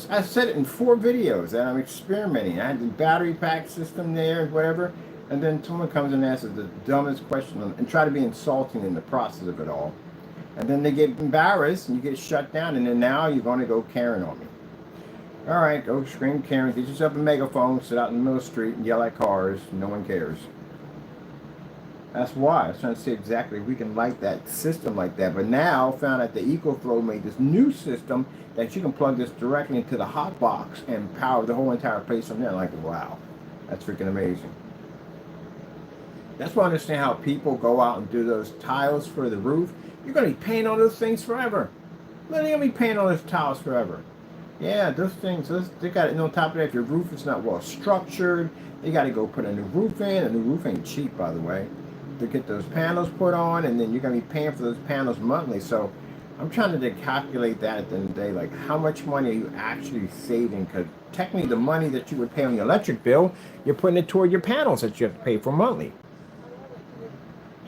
I said it in 4 videos that I'm experimenting. I had the battery pack system there and whatever. And then someone comes and asks the dumbest question and try to be insulting in the process of it all. And then they get embarrassed and you get shut down, and then now you're going to go Karen on me. All right, go scream Karen, get yourself a megaphone, sit out in the middle of the street and yell at cars. No one cares. That's why I was trying to say exactly we can light that system like that. But now found out the EcoFlow made this new system that you can plug this directly into the hot box and power the whole entire place from there. Like, wow, that's freaking amazing. That's why I understand how people go out and do those tiles for the roof. You're going to be paying all those things forever. Literally going to be paying all those tiles forever. Yeah, those things, they got it on top of that. If your roof is not well structured, you got to go put a new roof in. A new roof ain't cheap, by the way, to get those panels put on, and then you're going to be paying for those panels monthly. So I'm trying to calculate that at the end of the day, like how much money are you actually saving? Because technically the money that you would pay on your electric bill, you're putting it toward your panels that you have to pay for monthly.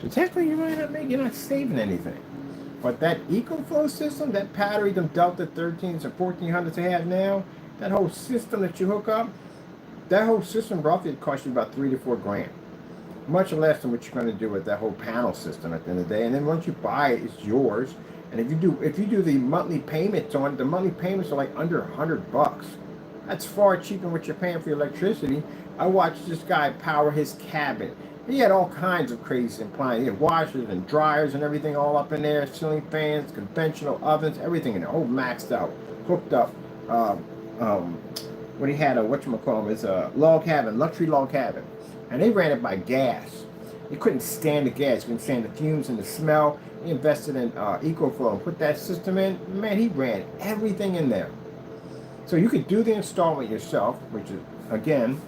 So technically you're not saving anything. But that EcoFlow system, that battery, them Delta 13s and 1400s they have now, that whole system that you hook up, that whole system roughly costs you about $3 to $4 grand. Much less than what you're going to do with that whole panel system at the end of the day. And then once you buy it, it's yours. And if you do the monthly payments on it, the monthly payments are like under $100. That's far cheaper than what you're paying for your electricity. I watched this guy power his cabin. He had all kinds of crazy appliances. He had washers and dryers and everything all up in there, ceiling fans, conventional ovens, everything in there, all maxed out, hooked up. What he had, whatchamacallit, is a log cabin, luxury log cabin. And they ran it by gas. He couldn't stand the gas, couldn't stand the fumes and the smell. He invested in EcoFlow and put that system in. Man, he ran everything in there. So you could do the installment yourself, which is, again,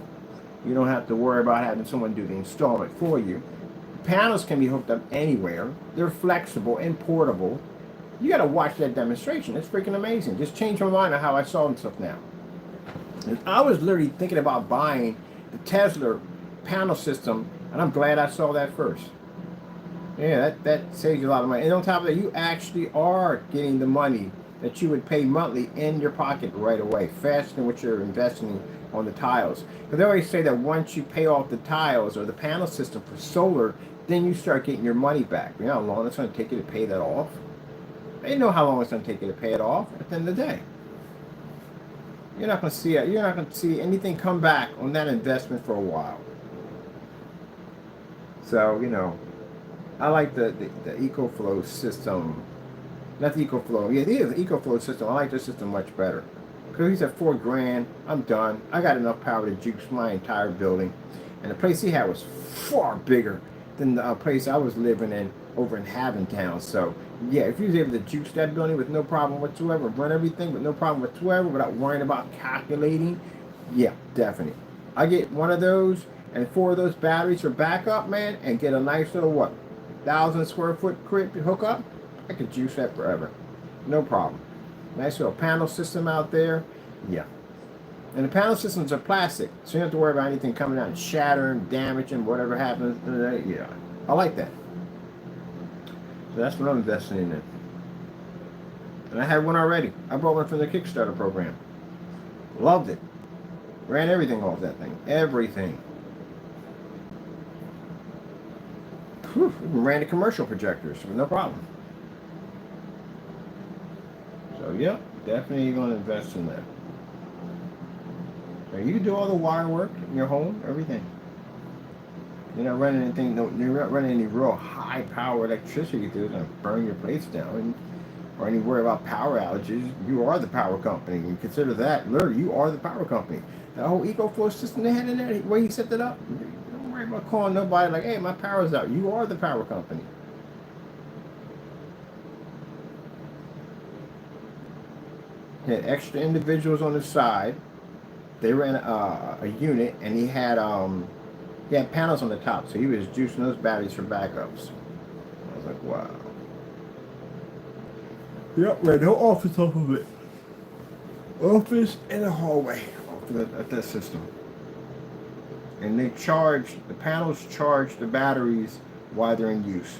you don't have to worry about having someone do the installment for you. Panels can be hooked up anywhere. They're flexible and portable. You got to watch that demonstration. It's freaking amazing. Just changed my mind on how I saw stuff now. And I was literally thinking about buying the Tesla panel system, and I'm glad I saw that first. Yeah, that saves you a lot of money. And on top of that, you actually are getting the money that you would pay monthly in your pocket right away, faster than what you're investing on the tiles. Because they always say that once you pay off the tiles or the panel system for solar, then you start getting your money back. You know how long it's going to take you to pay that off? They know how long it's going to take you to pay it off at the end of the day. you're not going to see it. You're not going to see anything come back on that investment for a while. So, you know, I like the EcoFlow system. Not the EcoFlow. Yeah, it is the EcoFlow system. I like this system much better. Because he's at $4,000. I'm done. I got enough power to juice my entire building. And the place he had was far bigger than the place I was living in over in Haventown. So, yeah, if he was able to juice that building with no problem whatsoever, run everything with no problem whatsoever without worrying about calculating, yeah, definitely. I get one of those and 4 of those batteries for backup, man, and get a nice little, what, 1,000 square foot crib to hook up. I could juice that forever. No problem. Nice little panel system out there. Yeah. And the panel systems are plastic, so you don't have to worry about anything coming out and shattering, damaging, whatever happens. Yeah. I like that. So that's what I'm investing in. And I had one already. I bought one from the Kickstarter program. Loved it. Ran everything off that thing. Everything. Whew. Even ran the commercial projectors with no problem. So, yeah, definitely going to invest in that. So you can do all the wire work in your home, everything. You're not running anything, you're not running any real high power electricity to burn your place down, or any worry about power outages. You are the power company. You consider that, literally, you are the power company. That whole EcoFlow system they had in there, the way you set that up, don't worry about calling nobody like, hey, my power's out. You are the power company. He had extra individuals on the side. They ran a unit, and he had panels on the top, so he was juicing those batteries for backups. I was like, wow. Yep, ran no office off of it. Office and a hallway at that system. And the panels charge the batteries while they're in use.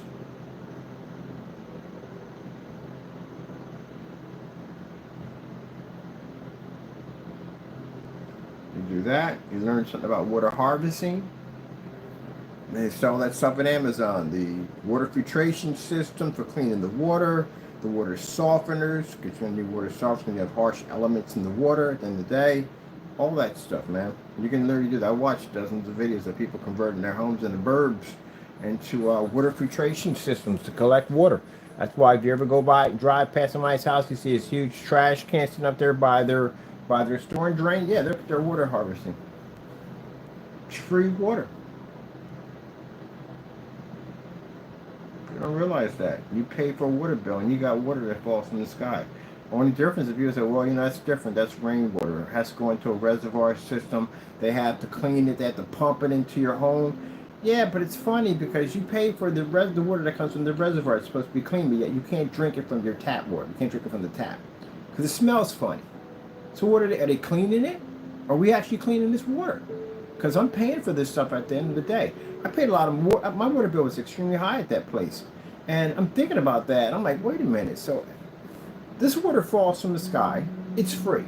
You do that, you learn something about water harvesting. They sell that stuff at Amazon. The water filtration system for cleaning the water water softeners, because when you water softeners, you have harsh elements in the water at the end of the day. All that stuff, man. You can literally do that. I watched dozens of videos of people converting their homes in the burbs into water filtration systems to collect water. That's why if you ever drive past somebody's house, you see this huge trash can sitting up there by their storm drain. Yeah, they're water harvesting. It's free water. You don't realize that. You pay for a water bill and you got water that falls from the sky. Only difference is people say, well, that's different. That's rainwater. It has to go into a reservoir system. They have to clean it. They have to pump it into your home. Yeah, but it's funny because you pay for the water that comes from the reservoir. It's supposed to be clean, but yet you can't drink it from your tap water. You can't drink it from the tap because it smells funny. So what are they cleaning it? Are we actually cleaning this water? Because I'm paying for this stuff at the end of the day. I paid a lot of water. My water bill was extremely high at that place. And I'm thinking about that. I'm like, wait a minute. So this water falls from the sky. It's free.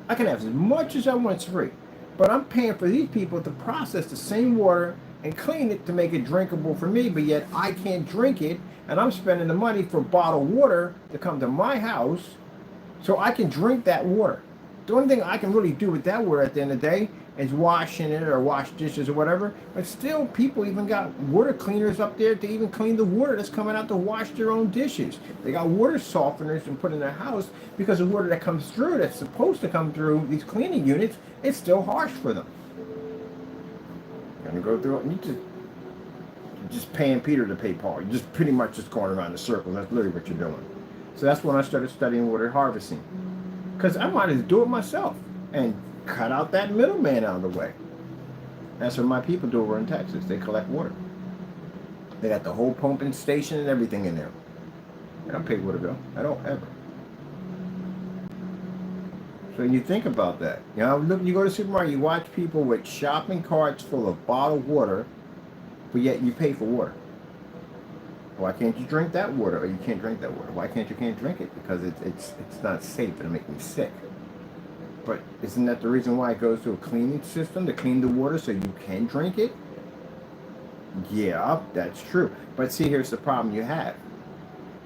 I can have as much as I want. It's free. But I'm paying for these people to process the same water and clean it to make it drinkable for me. But yet I can't drink it. And I'm spending the money for bottled water to come to my house so I can drink that water. The only thing I can really do with that water at the end of the day is washing it or wash dishes or whatever. But still, people even got water cleaners up there to even clean the water that's coming out to wash their own dishes. They got water softeners and put in their house because the water that comes through, that's supposed to come through these cleaning units, it's still harsh for them. You're gonna go through it, and you're just paying Peter to pay Paul. You're just pretty much just going around the circle. That's literally what you're doing. So that's when I started studying water harvesting. Because I might as well do it myself and cut out that middleman out of the way. That's what my people do over in Texas. They collect water. They got the whole pumping station and everything in there. I don't pay water bill. I don't ever. So you think about that. Look, you go to the supermarket, you watch people with shopping carts full of bottled water, but yet you pay for water. Why can't you drink that water? Or you can't drink that water. Why can't drink it? Because it's not safe. It'll make me sick. But isn't that the reason why it goes to a cleaning system to clean the water so you can drink it? Yeah, that's true. But see, here's the problem you have.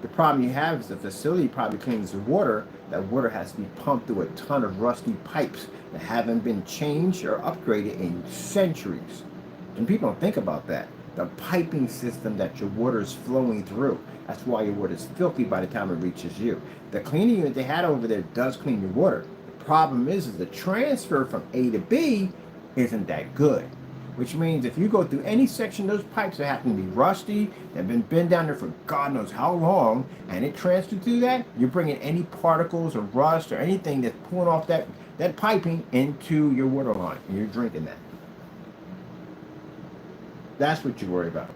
The problem you have is the facility probably cleans the water. That water has to be pumped through a ton of rusty pipes that haven't been changed or upgraded in centuries. And people don't think about that. The piping system that your water is flowing through. That's why your water is filthy by the time it reaches you. The cleaning unit they had over there does clean your water. The problem is the transfer from A to B isn't that good. Which means if you go through any section of those pipes that happen to be rusty, that have been down there for God knows how long, and it transferred through that, you're bringing any particles or rust or anything that's pulling off that piping into your water line, and you're drinking that. That's what you worry about.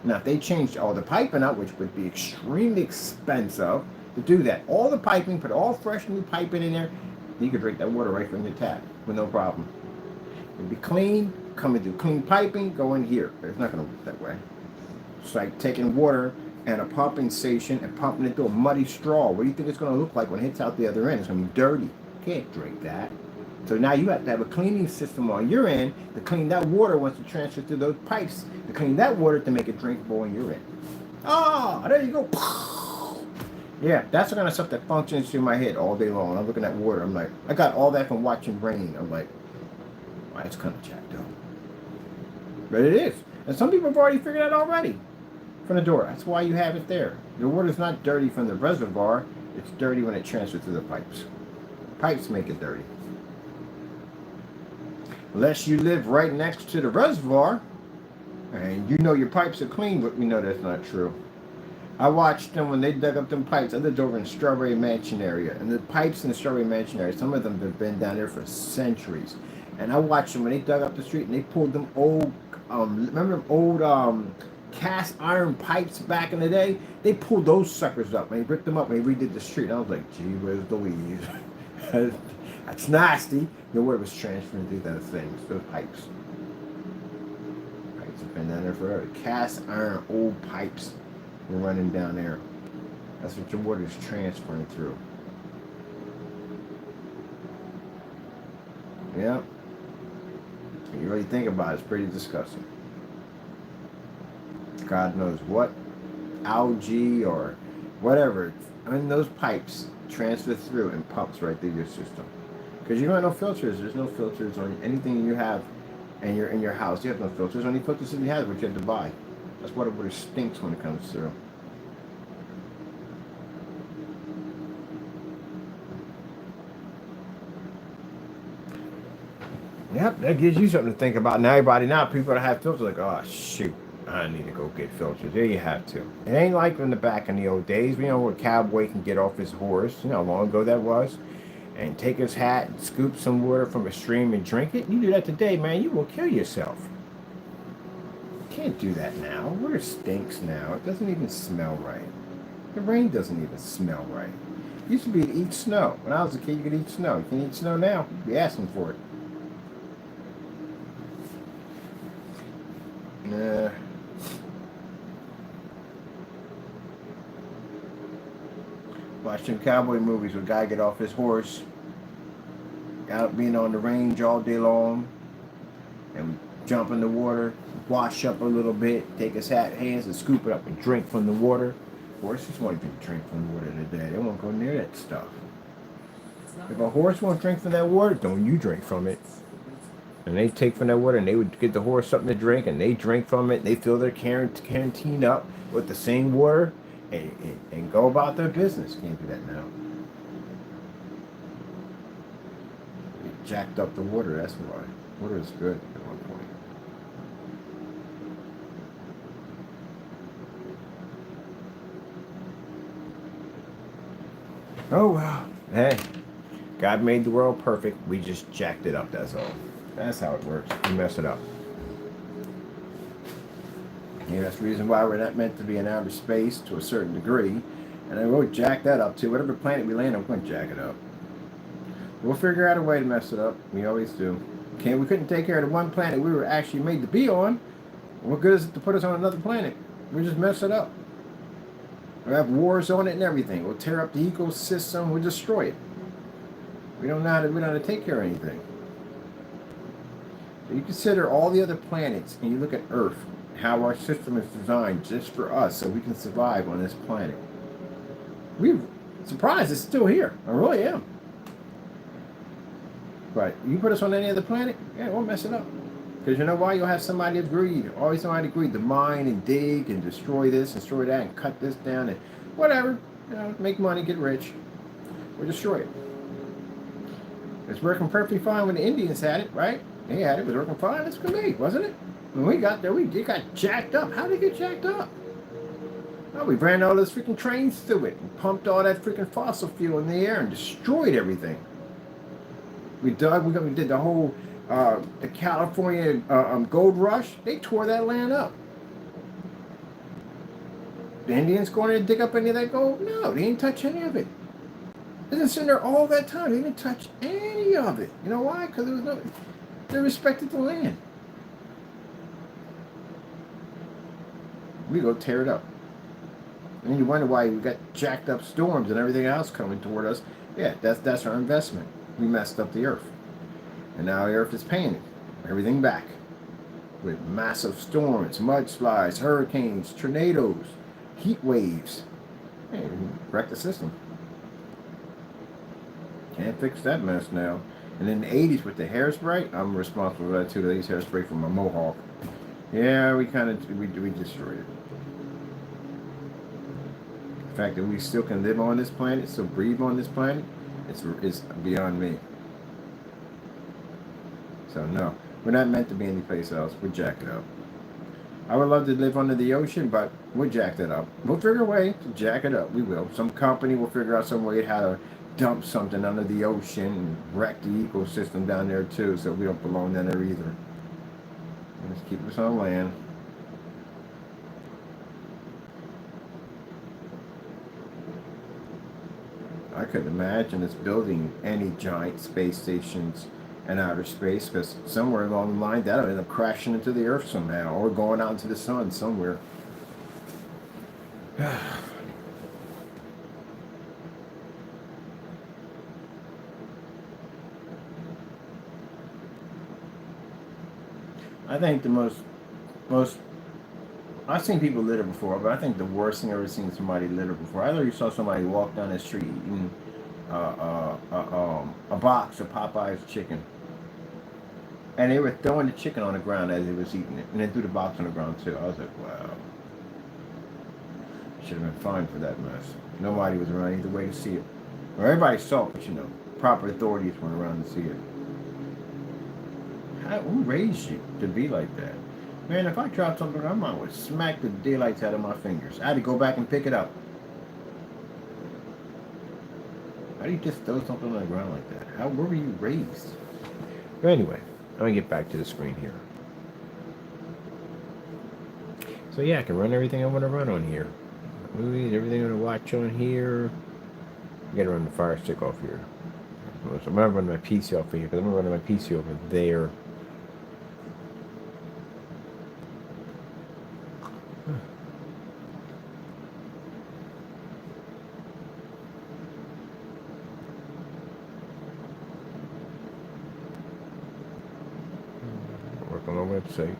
Now, if they changed all the piping out, which would be extremely expensive to do that, all the piping, put all fresh new piping in there, you could drink that water right from your tap with no problem. It'd be clean, coming through clean piping, go in here. It's not going to work that way. It's like taking water and a pumping station and pumping it through a muddy straw. What do you think it's going to look like when it hits out the other end? It's going to be dirty. You can't drink that. So now you have to have a cleaning system on your end to clean that water once it transfers through those pipes, to clean that water to make it drinkable on your end. Oh, there you go. Yeah, that's the kind of stuff that functions through my head all day long. I'm looking at water. I'm like, I got all that from watching rain. I'm like, well, it's kind of jacked up. But it is. And some people have already figured out already from the door. That's why you have it there. Your water's not dirty from the reservoir. It's dirty when it transfers through the pipes. Pipes make it dirty. Unless you live right next to the reservoir and you know your pipes are clean, but we know that's not true. I watched them when they dug up them pipes. I lived over in Strawberry Mansion area, and the pipes in the Strawberry Mansion area, some of them have been down there for centuries. And I watched them when they dug up the street and they pulled them old, remember them old cast iron pipes back in the day? They pulled those suckers up and they ripped them up and they redid the street. And I was like, gee, where's the weed? That's nasty. The water was transferring through those things, those pipes. Pipes have been down there forever. Cast iron old pipes were running down there. That's what your water is transferring through. Yeah. When you really think about it, it's pretty disgusting. God knows what algae or whatever in those pipes transfer through and pumps right through your system. Because you don't have no filters. There's no filters on anything you have in your house. You have no filters. Only filters that you have, which you have to buy. That's why the water stinks when it comes through. Yep, that gives you something to think about. Now people that have filters like, oh shoot, I need to go get filters. There you have to. It ain't like in the back in the old days. You know, where a cowboy can get off his horse. You know how long ago that was? And take his hat and scoop some water from a stream and drink it. You do that today, man, you will kill yourself. You can't do that now. Water stinks now. It doesn't even smell right. The rain doesn't even smell right. It used to be to eat snow. When I was a kid, you could eat snow. You can eat snow now. You'd be asking for it. Nah. Watching cowboy movies where a guy get off his horse, out being on the range all day long, and jump in the water, wash up a little bit, take his hands and scoop it up and drink from the water. Horses won't even drink from the water today. They won't go near that stuff. If a horse won't drink from that water, don't you drink from it. And they take from that water and they would get the horse something to drink and they drink from it and they fill their canteen up with the same water and go about their business. Can't do that now. They jacked up the water, that's why. Water is good at one point. Oh well. Hey, God made the world perfect. We just jacked it up, that's all. That's how it works. We mess it up. Yeah, that's the reason why we're not meant to be in outer space to a certain degree. And then we'll jack that up too. Whatever planet we land on, we're going to jack it up. We'll figure out a way to mess it up. We always do. Okay, we couldn't take care of the one planet we were actually made to be on. What good is it to put us on another planet? We'll just mess it up. We'll have wars on it and everything. We'll tear up the ecosystem. We'll destroy it. We don't know how to take care of anything. You consider all the other planets and you look at Earth, how our system is designed just for us so we can survive on this planet. we're surprised it's still here. I really am. But you put us on any other planet, yeah, we'll mess it up. Because you know why? You'll have somebody to greed. Always somebody to greed to mine and dig and destroy this and destroy that and cut this down and whatever. You know, make money, get rich, or destroy it. It's working perfectly fine when the Indians had it, right? They had it. It was working fine. It's for me, wasn't it? When we got there, it got jacked up. How did it get jacked up? Oh, we ran all those freaking trains through it and pumped all that freaking fossil fuel in the air and destroyed everything. We dug. We did the whole the California gold rush. They tore that land up. The Indians going in to dig up any of that gold? No, they didn't touch any of it. They didn't sit there all that time. They didn't touch any of it. You know why? Because there was no. They respected the land. We go tear it up. And you wonder why we got jacked up storms and everything else coming toward us. Yeah, that's our investment. We messed up the earth. And now the earth is paying everything back. With massive storms, mudslides, hurricanes, tornadoes, heat waves. Hey, wreck the system. Can't fix that mess now. And in the 80s with the hairspray, I'm responsible for that too. They used hairspray from a mohawk. Yeah, we destroyed it. The fact that we still can live on this planet, still breathe on this planet, it's beyond me. So no, we're not meant to be anyplace else. We're jacked up. I would love to live under the ocean, but we're jacked it up. We'll figure a way to jack it up. We will. Some company will figure out some way how to dump something under the ocean and wreck the ecosystem down there too, so we don't belong down there either. Let's keep us on land. I couldn't imagine us building any giant space stations in outer space, because somewhere along the line that'll end up crashing into the earth somehow, or going out into the sun somewhere. I think the most I've seen people litter before, but I think the worst thing I've ever seen somebody litter before. I literally saw somebody walk down the street eating a box of Popeye's chicken, and they were throwing the chicken on the ground as they was eating it, and they threw the box on the ground too. I was like, wow, should have been fined for that mess. Nobody was around either way to see it. Well, everybody saw it, but you know, proper authorities weren't around to see it. Who raised you to be like that? Man, if I dropped something, I might would smack the daylights out of my fingers. I had to go back and pick it up. How do you just throw something on the ground like that? Where were you raised? But anyway, let me get back to the screen here. So yeah, I can run everything I want to run on here. Movies, everything I want to watch on here. I gotta run the Fire Stick off here. So I'm gonna run my PC off here, because I'm gonna run my PC over there. Work on our website.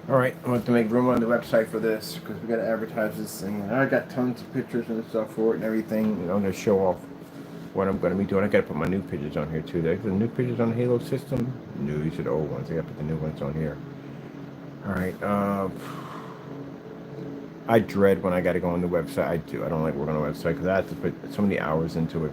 Alright, I want to make room on the website for this, because we got to advertise this thing. And I got tons of pictures and stuff for it and everything. And I'm going to show off what I'm going to be doing. I got to put my new pictures on here too. There's the new pictures on the Halo system. No, these are the old ones. I got to put the new ones on here. Alright, I dread when I got to go on the website. I do. I don't like working on the website because I have to put so many hours into it.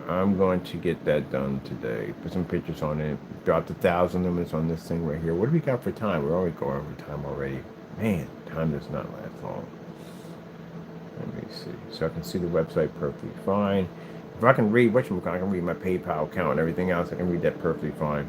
I'm going to get that done today. Put some pictures on it. Dropped 1,000 limits on this thing right here. What do we got for time? We're already going over time already. Man, time does not last long. Let me see. So I can see the website perfectly fine. If I can read I can read my PayPal account and everything else. I can read that perfectly fine.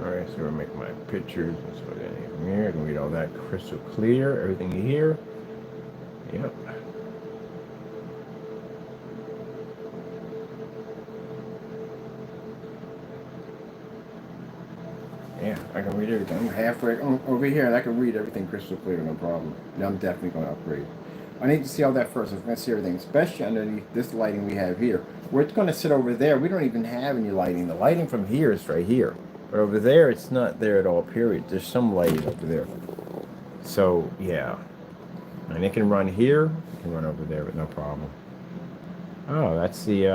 Alright, so we're making my pictures and so then here, I can read all that crystal clear, everything here. Yep. I can read everything. I'm halfway over here, and I can read everything crystal clear, no problem. Now I'm definitely going to upgrade. I need to see all that first. I'm going to see everything, especially underneath this lighting we have here. Where it's going to sit over there, we don't even have any lighting. The lighting from here is right here. But over there, it's not there at all, period. There's some lighting over there. So, yeah. And it can run here. It can run over there with no problem. Oh, that's the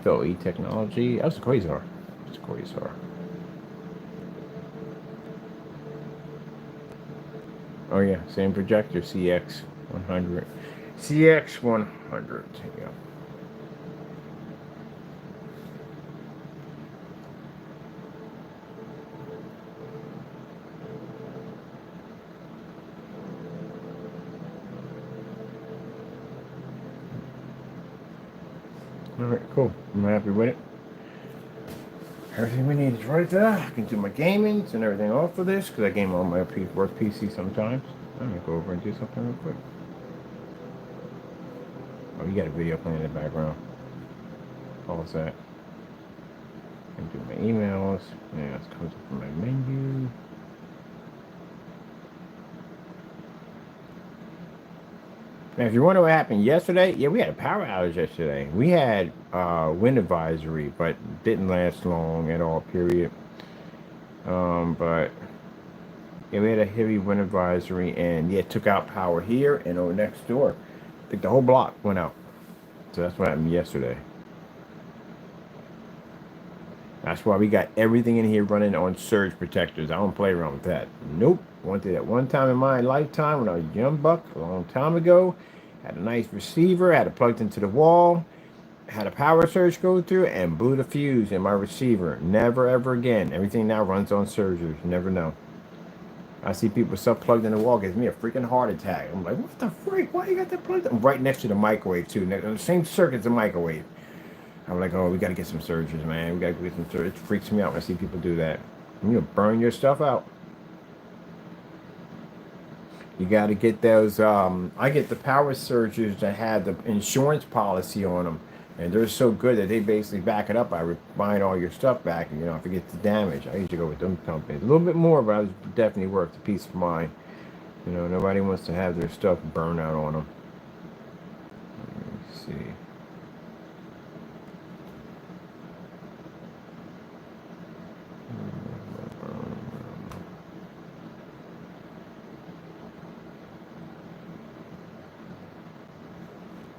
FLE technology. That's the Quasar. It's a Quasar. Oh yeah, same projector, CX100. CX100, yeah. Alright, cool. I'm happy with it. Everything we need is right there. I can do my gamings and everything off of this because I game on my work PC sometimes. I'm gonna go over and do something real quick. Oh, you got a video playing in the background. Pause that. And do my emails. Yeah, it comes up from my menu. Now, if you wonder what happened yesterday, yeah, we had a power outage yesterday. We had wind advisory, but didn't last long at all, period. But yeah, we had a heavy wind advisory, and yeah, it took out power here and over next door. I think the whole block went out. So that's what happened yesterday. That's why we got everything in here running on surge protectors. I don't play around with that. Nope. Went through that one time in my lifetime when I was a young buck a long time ago. Had a nice receiver, had it plugged into the wall, had a power surge go through, and blew the fuse in my receiver. Never ever again. Everything now runs on surges. Never know. I see people stuff plugged in the wall, gives me a freaking heart attack. I'm like, what the freak? Why you got that plugged in? Right next to the microwave too. The same circuit as the microwave. I'm like, oh, we got to get some surges, man. We got to get some surges. It freaks me out when I see people do that. You burn your stuff out. You got to get those. I get the power surges that have the insurance policy on them. And they're so good that they basically back it up by buying all your stuff back. And, you know, if it gets damaged, I usually go with them companies. A little bit more, but I definitely worth the peace of mind. You know, nobody wants to have their stuff burn out on them. Let me see.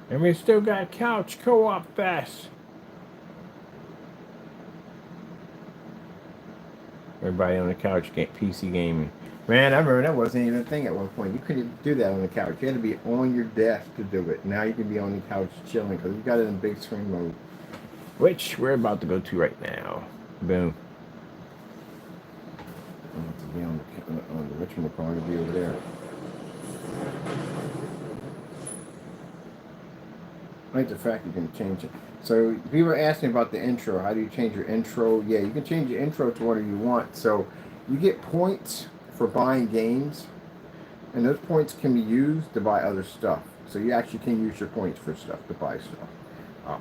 And we still got Couch Co-op Fest. Everybody on the couch PC gaming. Man, I remember that wasn't even a thing at one point. You couldn't do that on the couch. You had to be on your desk to do it. Now you can be on the couch chilling because you got it in big screen mode. Which we're about to go to right now. Boom. I have to be on the whatchamacallit to be over there. I like the fact you can change it. So people are asking about the intro. How do you change your intro? Yeah, you can change your intro to whatever you want. So you get points for buying games, and those points can be used to buy other stuff. So you actually can use your points for stuff to buy stuff.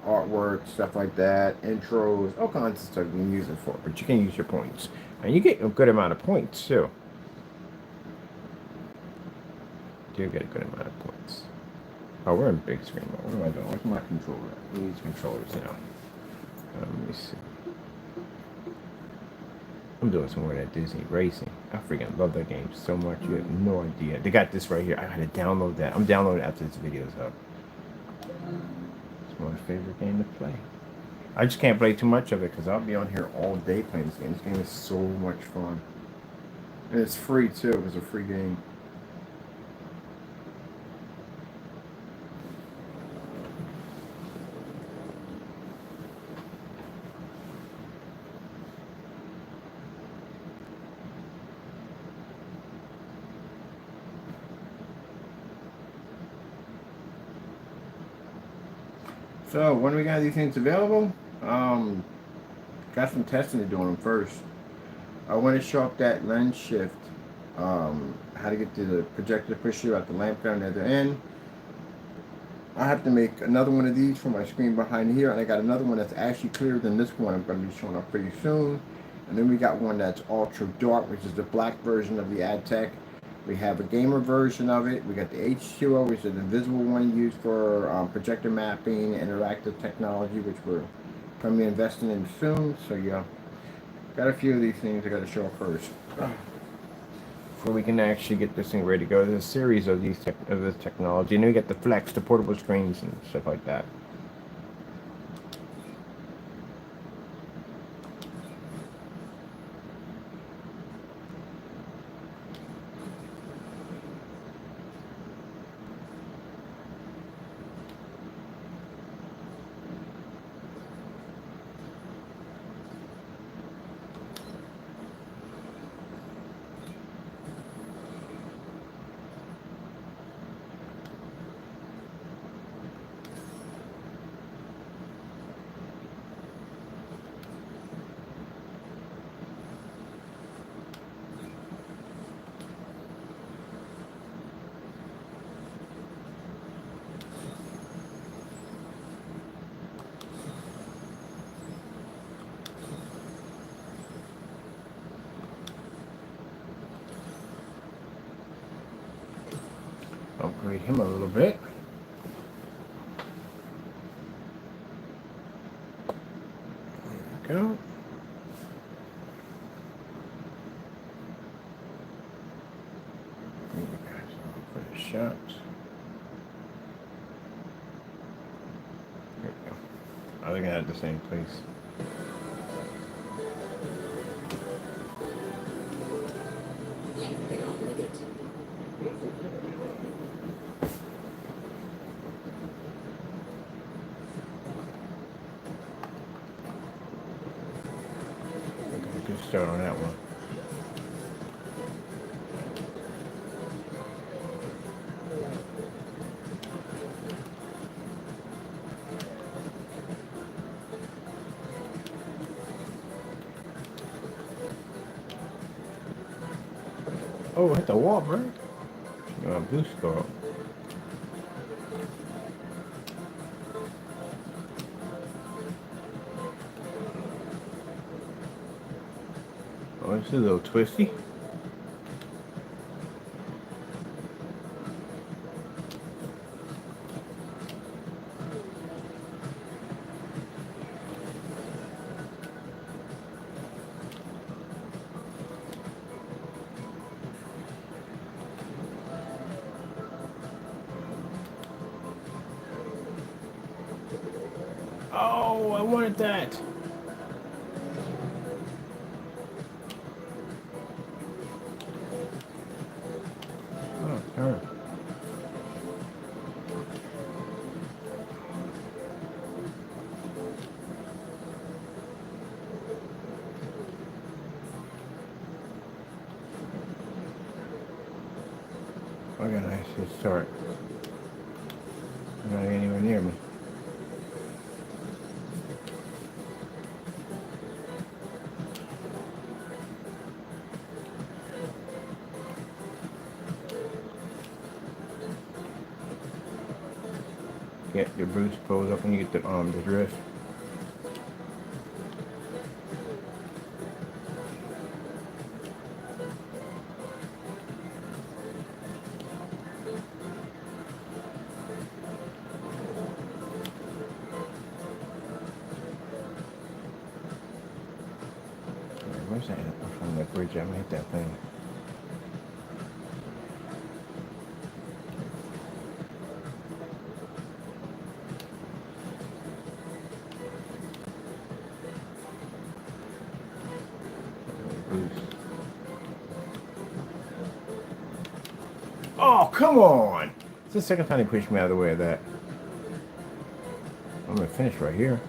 Artwork, stuff like that, intros, all kinds of stuff you can use it for. But you can use your points. And you get a good amount of points too. You get a good amount of points. Oh, we're in big screen mode. What am I doing? What's my controller? We use controllers now. Let me see. I'm doing some more of that Disney Racing. I freaking love that game so much. You have no idea. They got this right here. I gotta download that. I'm downloading it after this video's up. It's my favorite game to play. I just can't play too much of it because I'll be on here all day playing this game. This game is so much fun. And it's free too. It was a free game. So when we got these things available, got some testing to do on them first. I want to show up that lens shift, how to get to the projector pusher at the lamp down at the end. I have to make another one of these for my screen behind here, and I got another one that's actually clearer than this one I'm going to be showing up pretty soon. And then we got one that's ultra dark, which is the black version of the AdTech. We have a gamer version of it. We got the H2O, which is an invisible one used for projector mapping, interactive technology, which we're going to be investing in soon. So yeah, got a few of these things I got to show first before we can actually get this thing ready to go. There's a series of these of this technology, and then we got the Flex, the portable screens and stuff like that. Upgrade him a little bit. There we go. Bring you guys on for the shots. There we go. I think I had the same place. Good start on that one. Oh, hit the wall, bro. Blue scar. Oh, this is a little twisty. Oh, I wanted that. Oh, darn. I got a nice good start. Not anywhere near me. Get your boost pulls up when you get the drift. Where's that? From that bridge, I'm gonna hit that thing. Oh, come on! It's the second time he pushed me out of the way of that. I'm gonna finish right here.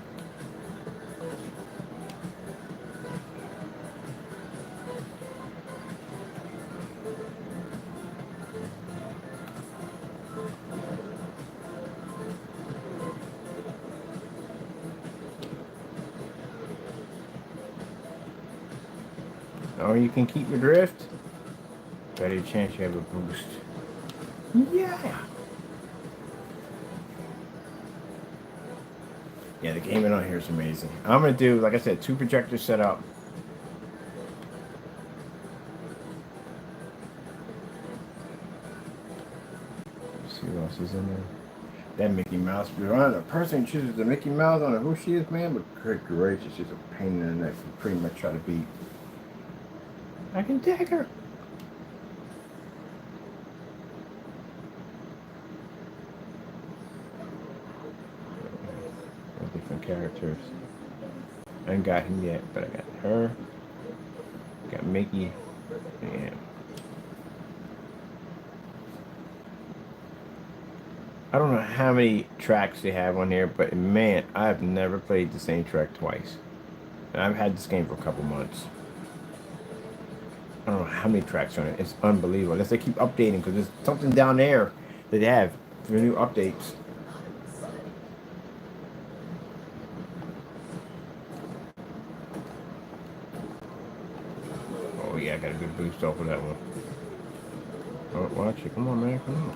Oh, you can keep your drift. Better chance you have a boost. Yeah. Yeah, the gaming on here is amazing. I'm gonna do, like I said, 2 projectors set up. see what else is in there. That Mickey Mouse. The person chooses the Mickey Mouse. I don't know who she is, man, but good gracious, she's a pain in the neck. To pretty much try to beat. I can tag her. Different characters. I ain't got him yet, but I got her. Got Mickey. Yeah. I don't know how many tracks they have on here, but man, I've never played the same track twice. And I've had this game for a couple months. I don't know how many tracks on it. It's unbelievable. Unless they keep updating, because there's something down there that they have for new updates. Oh yeah, I got a good boost off of that one. Oh, watch it. Come on, man. Come on.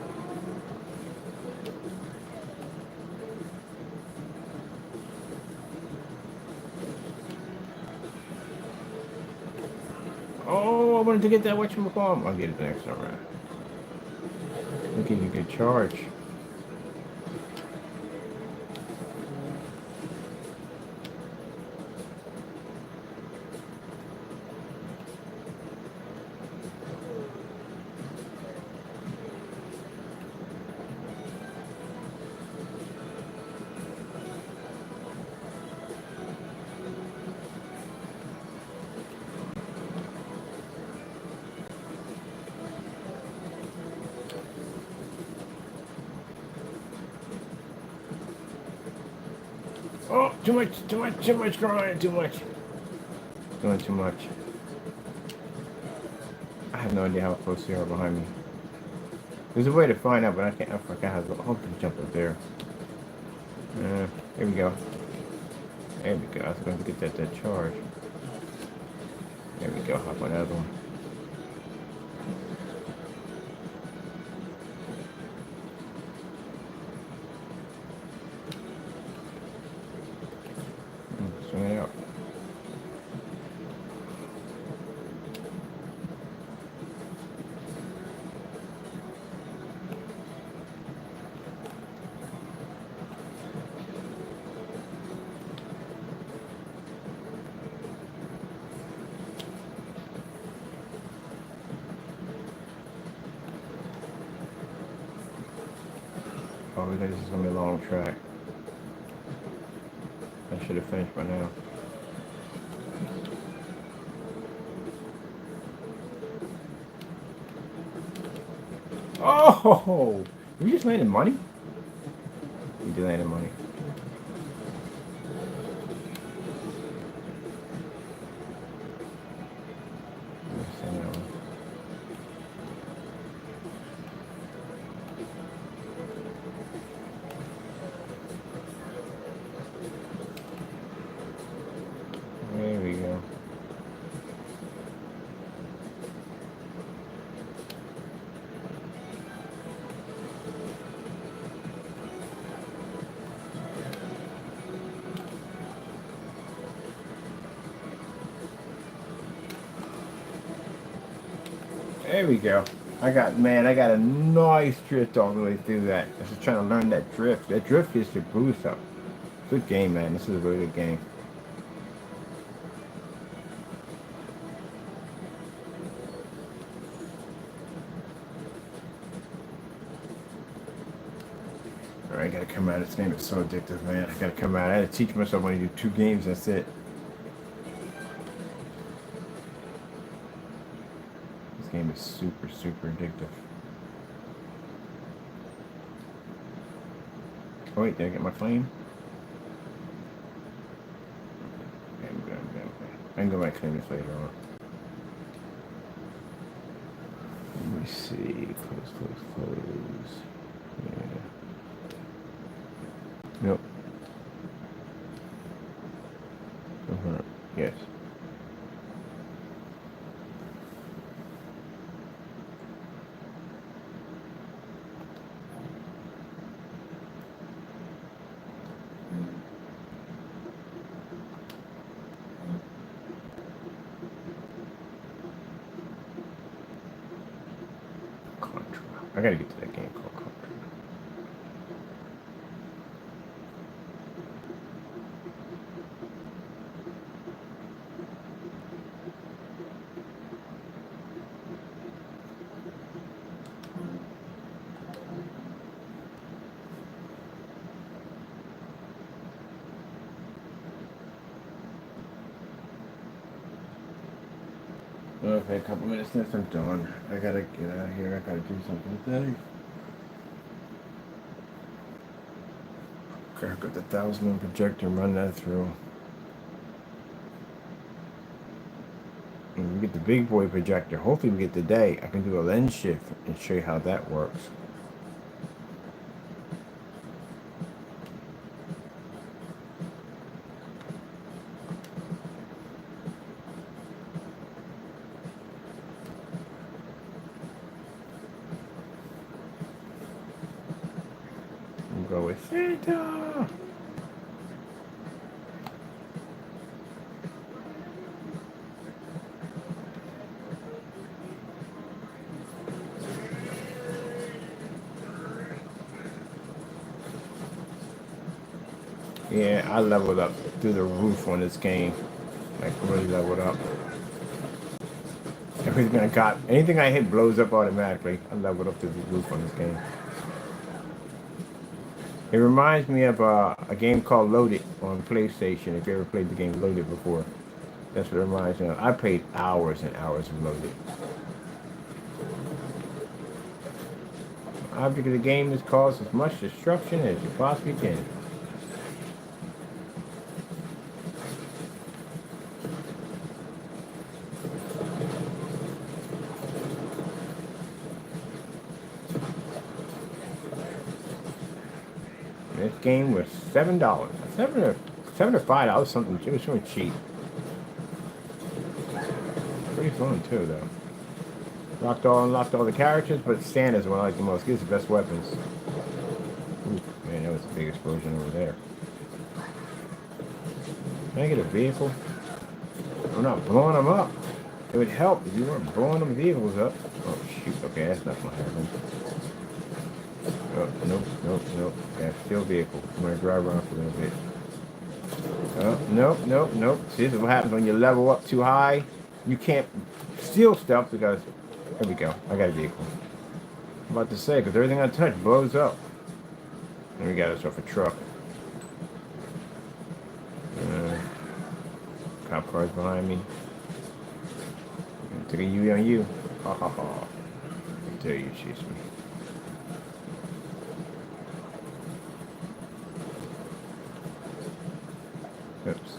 Oh, I wanted to get that whatchamacallit. I'll get it the next time around. Look at you get charged. Oh, too much grind, too much. Doing too much. I have no idea how close they are behind me. There's a way to find out, but I can't. I forgot how to jump up there. Here we go. There we go. I was going to get that charge. There we go. Hop on another one. Swing it out. Oh, this is going to be a long track. I should have finished by now. Oh! You just landed money? You did land money. There we go. There we go. I got a nice drift all the way through that. I was just trying to learn that drift. That drift gets your boost up. Good game, man. This is a really good game. Alright, I gotta come out. This game is so addictive, man. I gotta come out. I had to teach myself when I do 2 games, that's it. This game is super, super addictive. Oh wait, did I get my flame? Okay, I'm good. I can go back and clean this later on. Let me see. Close. Yeah. Nope. Yes. Contra. I gotta get to that game called Contra. Okay, a couple minutes since I'm done. I gotta get out of here. I gotta do something today. Crack up the 1,000 projector and run that through. And we get the big boy projector. Hopefully we get today. I can do a lens shift and show you how that works. We'll go with Santa. Yeah, I leveled up through the roof on this game. Like really leveled up. Everything I got, anything I hit blows up automatically. I leveled up through the roof on this game. It reminds me of a game called Loaded on PlayStation. If you ever played the game Loaded before, that's what it reminds me of. I played hours and hours of Loaded. The object of the game is cause as much destruction as you possibly can. This game was $7. $7 or $5 something. It was really cheap. Pretty fun too though. Unlocked all the characters, but Santa's the one I like the most. Gives the best weapons. Ooh, man, that was a big explosion over there. Can I get a vehicle? I'm not blowing them up. It would help if you weren't blowing them vehicles up. Oh shoot, okay, that's not gonna happen. Oh, nope. Yeah, still vehicle. I'm gonna drive around for a little bit. Oh, nope. See, this is what happens when you level up too high. You can't steal stuff because... There we go. I got a vehicle. I'm about to say, because everything I touch blows up. And we got ourselves a truck. Cop cars behind me. Took a U on you. Ha ha ha. I tell you, chase me. Oops.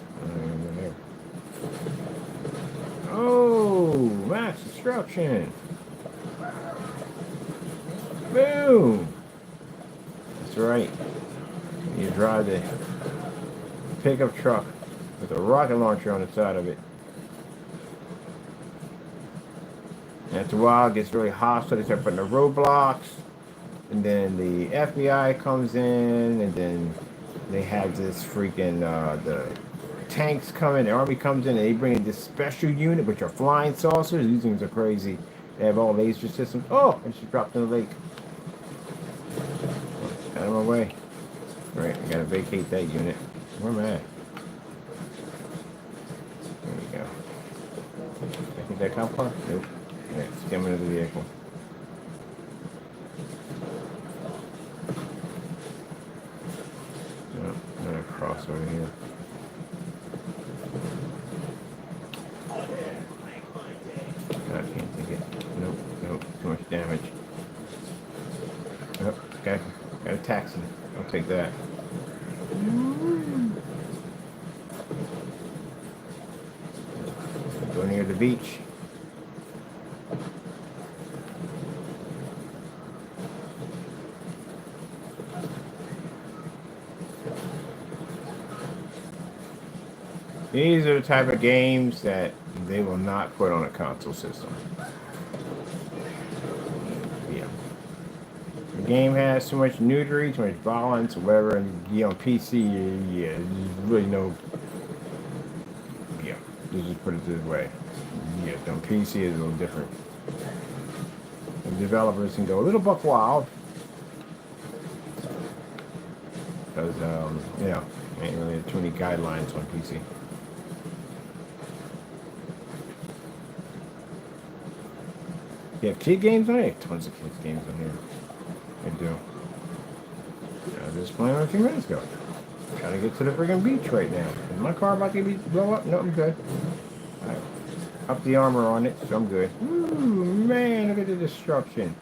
Oh, mass destruction. Boom. That's right. You drive the pickup truck with a rocket launcher on the side of it. After a while, it gets really hot, so they start putting the roadblocks. And then the FBI comes in, and then they have this freaking, the tanks come in, the army comes in, and they bring in this special unit, which are flying saucers. These things are crazy. They have all laser systems. Oh, and she dropped in the lake. Out of my way. Right, I gotta vacate that unit. Where am I at? There we go. I think that cop car? Nope. Alright, let's get into the vehicle. No, I'm gonna cross over here. God, I can't take it. Nope, too much damage. Nope, got a taxi. I'll take that. Go near the beach. These are the type of games that they will not put on a console system. Yeah. The game has too much nudity, too much violence, whatever, and on PC, yeah, there's really no... Yeah, let's just put it this way. Yeah, on PC is a little different. The developers can go a little buck wild. Because, yeah, ain't really too many guidelines on PC. You have kid games on it? Tons of kids games on here. I do. I was just playing a few minutes ago. Trying to get to the friggin' beach right now. Is my car about to blow up? No, I'm good. Alright. up the armor on it, so I'm good. Ooh, man, look at the destruction.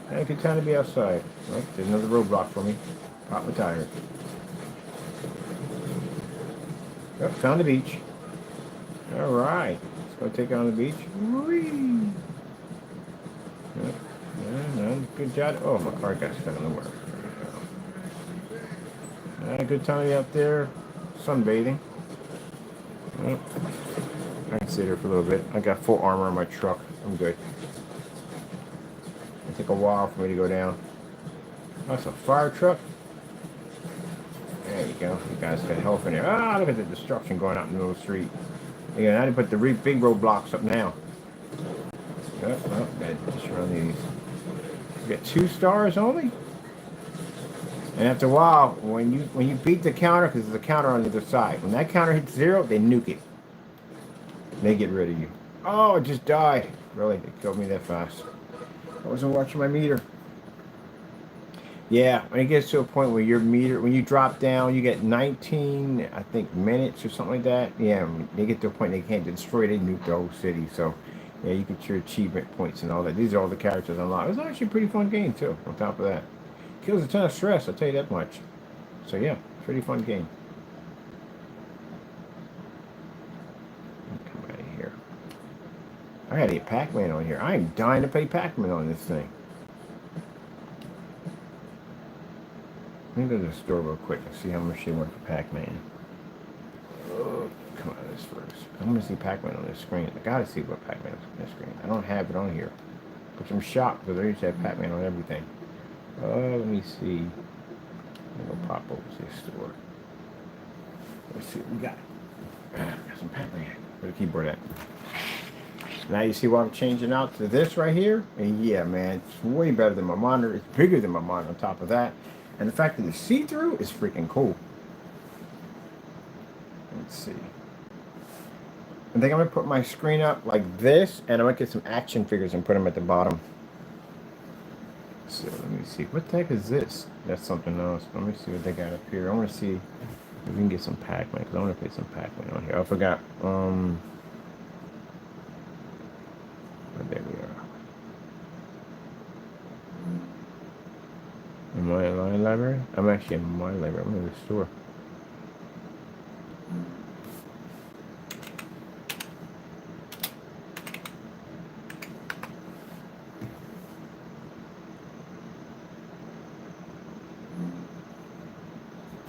Had a good time to be outside. Well, there's another roadblock for me. Pop my tire. Oh, found the beach. Alright. Let's go take it on the beach. Whee! Good job. Oh, my car got stuck on the water. Good time to be out there sunbathing. Oh, I can sit here for a little bit. I got full armor on my truck. I'm good. It'll take a while for me to go down. That's a fire truck. There you go. You guys got health in there. Ah, look at the destruction going out in the middle of the street. Yeah, I had to put the big roadblocks up now. Oh, just run these. You got 2 stars only? And after a while, when you beat the counter, because there's a counter on the other side, when that counter hits 0, they nuke it. They get rid of you. Oh, it just died. Really, it killed me that fast. I wasn't watching my meter. Yeah, when it gets to a point where your meter, when you drop down, you get 19, I think, minutes or something like that. Yeah, when they get to a point they can't destroy, they nuke the whole city. So, yeah, you get your achievement points and all that. These are all the characters unlocked. It was actually a pretty fun game, too, on top of that. Kills a ton of stress, I'll tell you that much. So, yeah, pretty fun game. Come out of here. I gotta get Pac-Man on here. I'm dying to play Pac-Man on this thing. Let me go to the store real quick and see how much they want for Pac-Man. Oh, come on, this first. I want to see Pac-Man on this screen. I gotta see what Pac-Man is on this screen. I don't have it on here. Which I'm shocked because I used to have Pac-Man on everything. Let me see. I'm gonna pop over to the store. Let's see what we got. Got some Pac-Man. Where the keyboard at? Now you see why I'm changing out to this right here? And yeah, man, it's way better than my monitor. It's bigger than my monitor on top of that. And the fact that it's see-through is freaking cool. Let's see. I think I'm going to put my screen up like this, and I'm going to get some action figures and put them at the bottom. So let me see. What the heck is this? That's something else. Let me see what they got up here. I want to see if we can get some Pac-Man, because I want to play some Pac-Man on here. I forgot. Oh, there we are. In my library? I'm actually in my library. I'm in the store.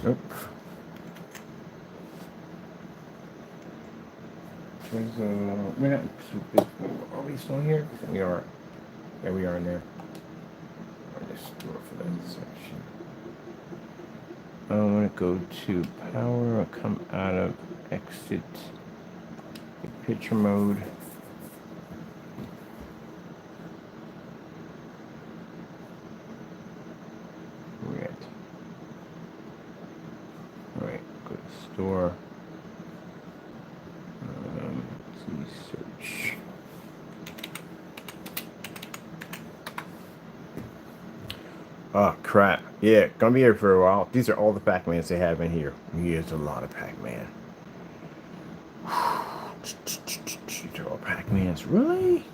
Nope. We're not too big. Are we still here? We are. Yeah, we are in there. Store for that section. I want to go to power. I'll come out of exit picture mode. Where we at? Alright, go to store. Let's see, search. Oh, crap. Yeah, gonna be here for a while. These are all the Pac-Mans they have in here. Here's a lot of Pac-Man. These are all Pac-Mans. Really?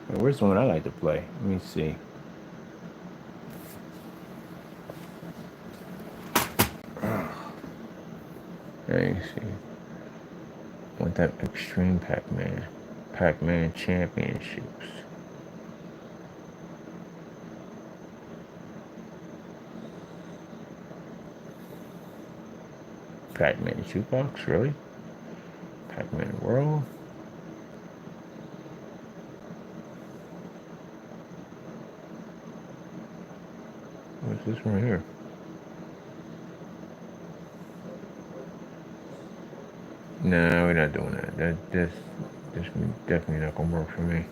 Where's the one I like to play? Let me see. Let me see. Want that Extreme Pac-Man. Pac-Man Championships. Pac-Man Jukebox, really? Pac-Man World? What's this one here? No, we're not doing that. This definitely not gonna work for me.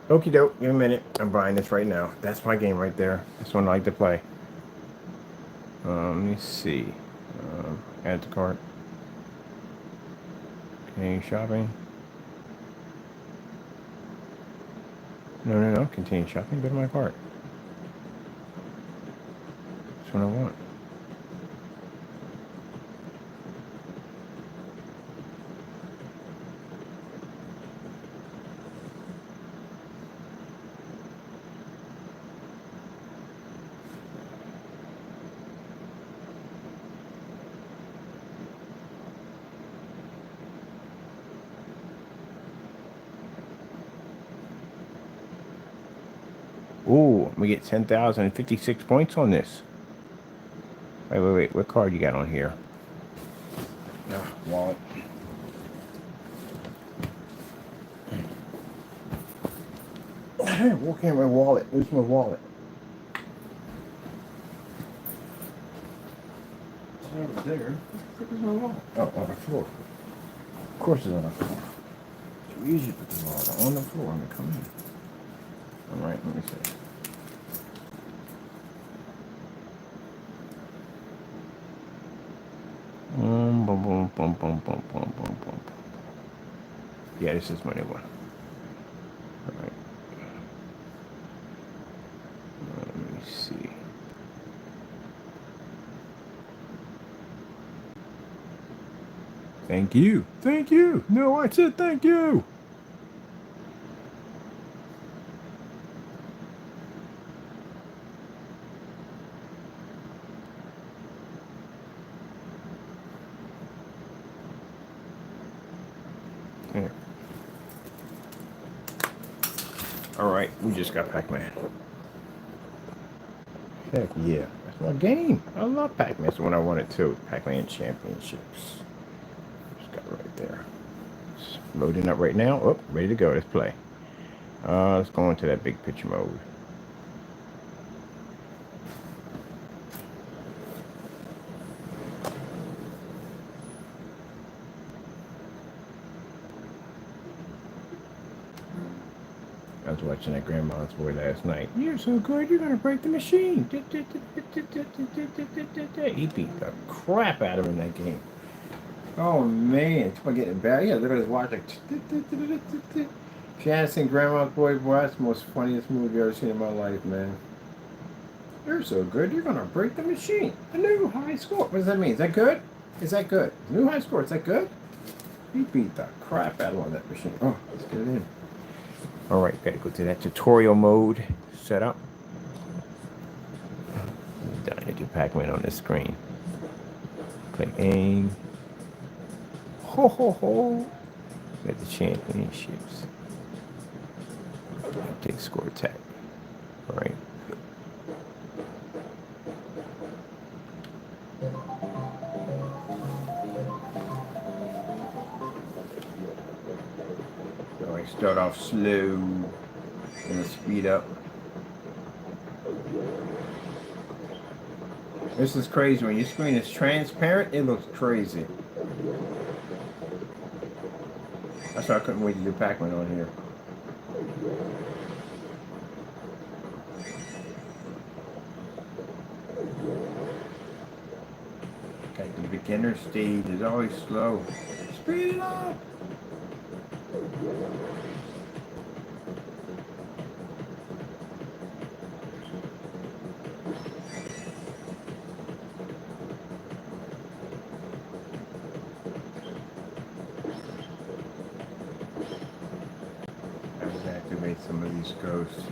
Okie doke, give me a minute. I'm buying this right now. That's my game right there. That's one I like to play. Let me see. Add to cart. Continue shopping. No. Continue shopping. Go to my cart. That's what I want. Ooh, we get 10,056 points on this. Wait. What card you got on here? Wallet. I'm walking in my wallet. Where's my wallet? It's over there. Where's my wallet? Oh, on the floor. Of course it's on the floor. It's too easy to put the wallet on the floor. I'm gonna come in. All right, let me see. Boom. Yeah, this is my new one. All right. Let me see. Thank you. Thank you. No, I said thank you. There. All right, we just got Pac-Man. Heck yeah, that's my game. I love Pac-Man. That's what I wanted too. Pac-Man Championships. Just got it right there. It's loading up right now. Oh, ready to go. Let's play. Let's go into that big picture mode. I was watching that Grandma's Boy last night. You're so good, you're gonna break the machine. He beat the crap out of him in that game. Oh man, it's getting bad. Yeah, look at his watch. Like, if you haven't seen Grandma's Boy, that's the most funniest movie I've ever seen in my life, man. You're so good, you're gonna break the machine. A new high score. What does that mean? Is that good? Is that good? New high score, is that good? He beat the crap out of him on that machine. Oh, let's get it in. All right, gotta go to that tutorial mode setup. Done. I do Pac-Man on the screen. Click aim. Ho. Got the championships. Take score attack. All right. So I start off slow and speed up. This is crazy. When your screen is transparent, it looks crazy. That's why I couldn't wait to do Pac-Man on here. Okay, the beginner stage is always slow. Speed it up! Activate some of these ghosts.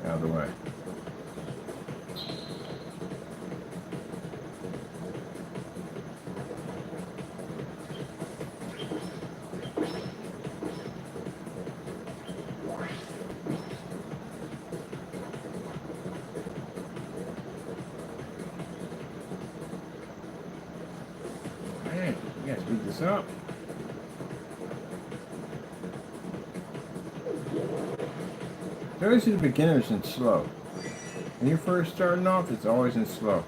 Out of the way. Man, you gotta speed this up. Notice the beginners in slow. When you're first starting off, it's always in slow.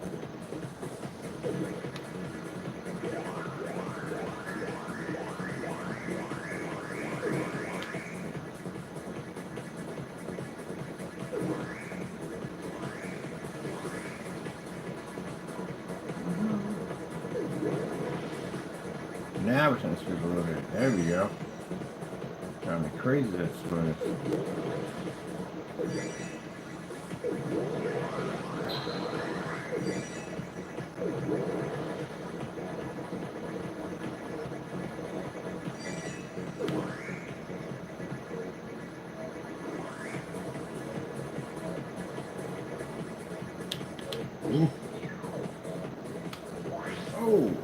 Now we're trying to scoop a little bit. There we go. Driving me crazy that smooth. Ooh. Oh.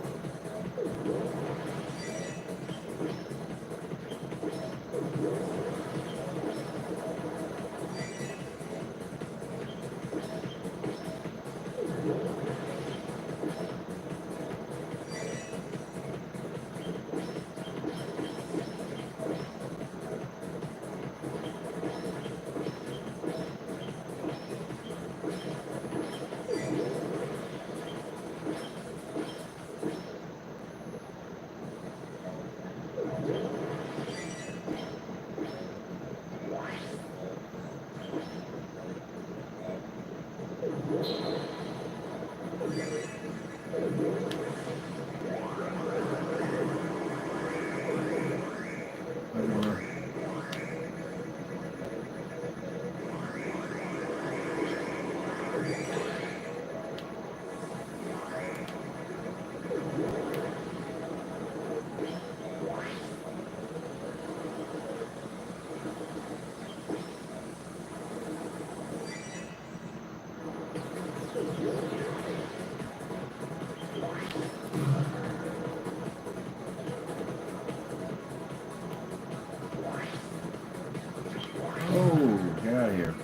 Oh, get out of here.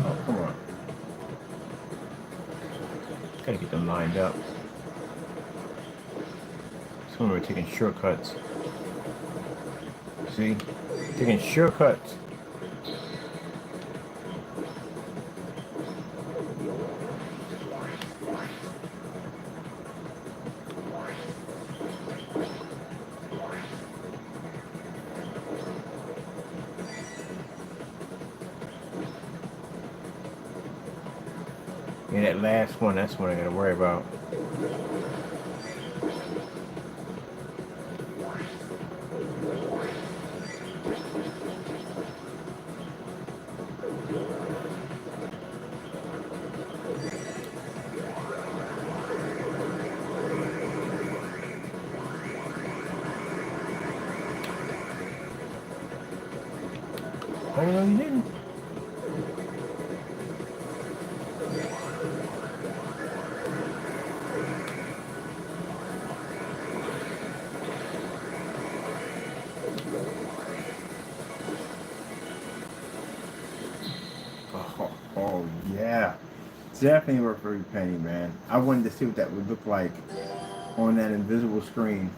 Oh, come on. Gotta get them lined up. Some of them are taking shortcuts. See? Taking shortcuts. Yeah, that last one, that's what I gotta worry about. Oh, no, you didn't. Oh, yeah. Definitely worth every penny, man. I wanted to see what that would look like on that invisible screen.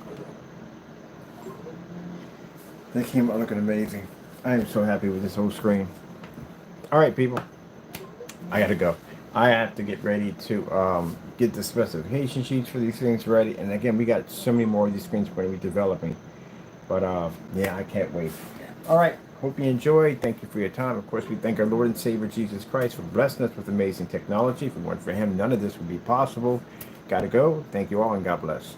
They came out looking amazing. I am so happy with this whole screen. All right, people. I gotta go. I have to get ready to get the specification sheets for these things ready. And again, we got so many more of these screens we're going to be developing. But yeah, I can't wait. All right. Hope you enjoyed. Thank you for your time. Of course, we thank our Lord and Savior Jesus Christ for blessing us with amazing technology. If it weren't for Him, none of this would be possible. Gotta go. Thank you all, and God bless.